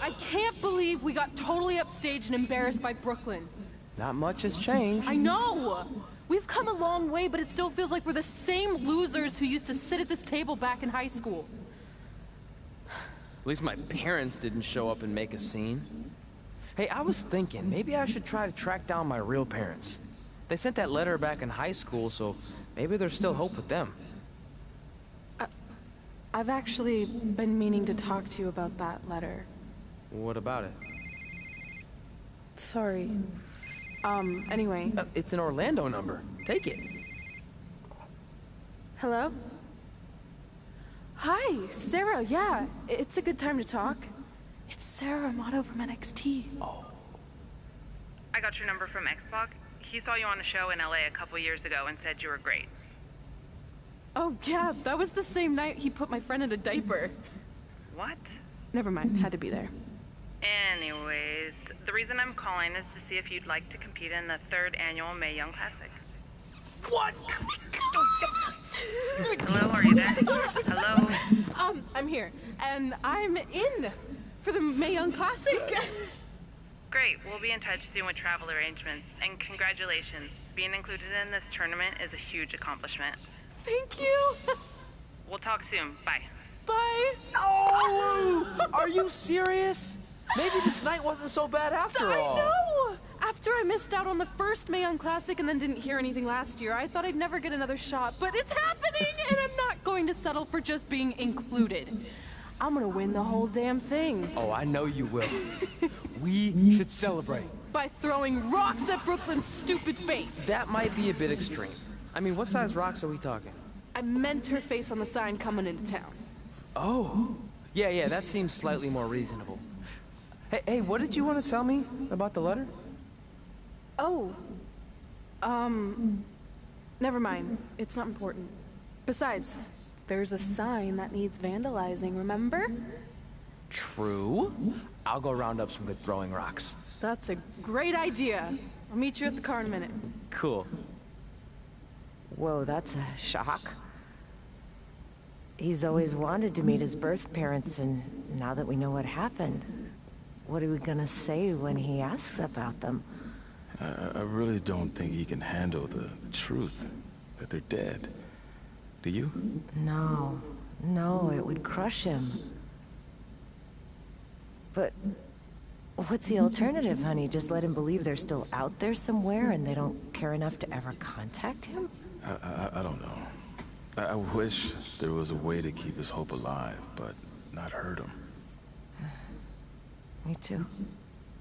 I can't believe we got totally upstaged and embarrassed by Brooklyn. Not much has changed. I know! We've come a long way, but it still feels like we're the same losers who used to sit at this table back in high school. At least my parents didn't show up and make a scene. Hey, I was thinking, maybe I should try to track down my real parents. They sent that letter back in high school, so maybe there's still hope with them. I've actually been meaning to talk to you about that letter. What about it? Sorry. Anyway. It's an Orlando number. Take it. Hello? Hi, Sarah, yeah. It's a good time to talk. It's Sarah Amato from NXT. Oh. I got your number from Xbox. He saw you on a show in LA a couple years ago and said you were great. Oh, yeah, that was the same night he put my friend in a diaper. What? Never mind, had to be there. Anyways, the reason I'm calling is to see if you'd like to compete in the 3rd annual Mae Young Classic. What? Hello, are you there? Hello? I'm here, and I'm in for the Mae Young Classic. Great, we'll be in touch soon with travel arrangements, and congratulations. Being included in this tournament is a huge accomplishment. Thank you. We'll talk soon. Bye. Bye. Oh! Are you serious? Maybe this night wasn't so bad after all. I know! After I missed out on the first Mae Young Classic and then didn't hear anything last year, I thought I'd never get another shot, but it's happening, and I'm not going to settle for just being included. I'm gonna win the whole damn thing. Oh, I know you will. We should celebrate. By throwing rocks at Brooklyn's stupid face. That might be a bit extreme. I mean, what size rocks are we talking? I meant her face on the sign coming into town. Oh. Yeah, that seems slightly more reasonable. Hey, what did you want to tell me about the letter? Oh. Never mind. It's not important. Besides, there's a sign that needs vandalizing, remember? True. I'll go round up some good throwing rocks. That's a great idea. I'll meet you at the car in a minute. Cool. Whoa, that's a shock. He's always wanted to meet his birth parents, and now that we know what happened, what are we gonna say when he asks about them? I really don't think he can handle the truth, that they're dead. Do you? No, it would crush him. But what's the alternative, honey? Just let him believe they're still out there somewhere and they don't care enough to ever contact him? I don't know. I wish there was a way to keep his hope alive, but not hurt him. Me too.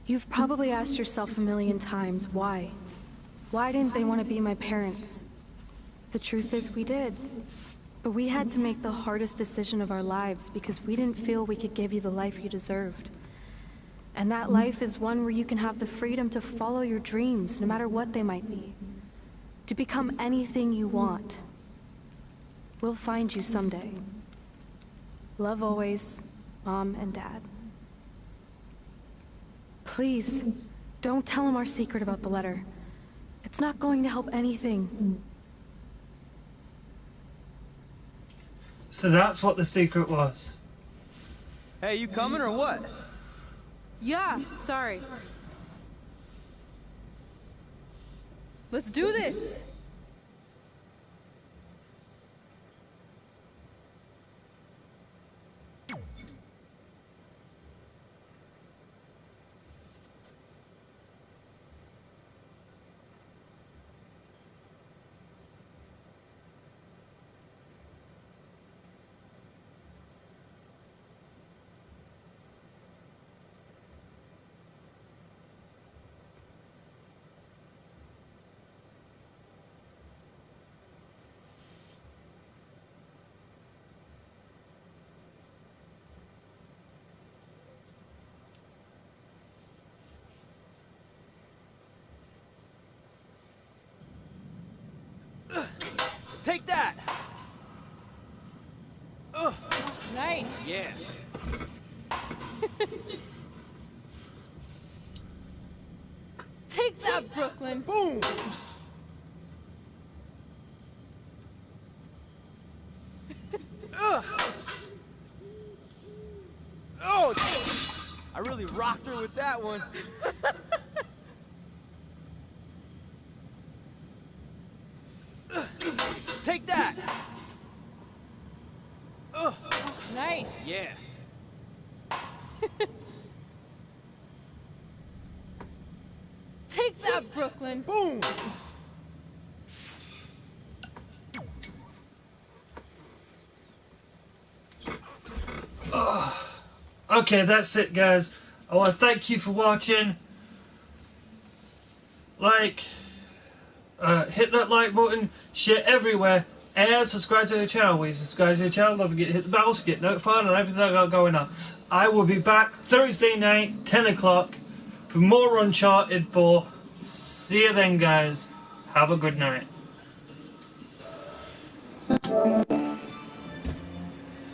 You've probably asked yourself a million times, why? Why didn't they want to be my parents? The truth is, we did. But we had to make the hardest decision of our lives because we didn't feel we could give you the life you deserved. And that life is one where you can have the freedom to follow your dreams, no matter what they might be. To become anything you want. We'll find you someday. Love always, Mom and Dad. Please, don't tell him our secret about the letter. It's not going to help anything. So that's what the secret was. Hey, you coming or what? Yeah, sorry. Let's do this! Take that! Ugh. Nice! Yeah. Take that, Brooklyn! Boom! Ugh. Oh! I really rocked her with that one. Take that! Ugh. Nice! Yeah. Take that, Brooklyn! Boom! Okay, that's it, guys. I want to thank you for watching. Hit that like button, share everywhere, and subscribe to the channel. When you subscribe to the channel, don't forget to hit the bell to get notified on everything I got going on. I will be back Thursday night, 10 o'clock, for more Uncharted 4. See you then, guys. Have a good night.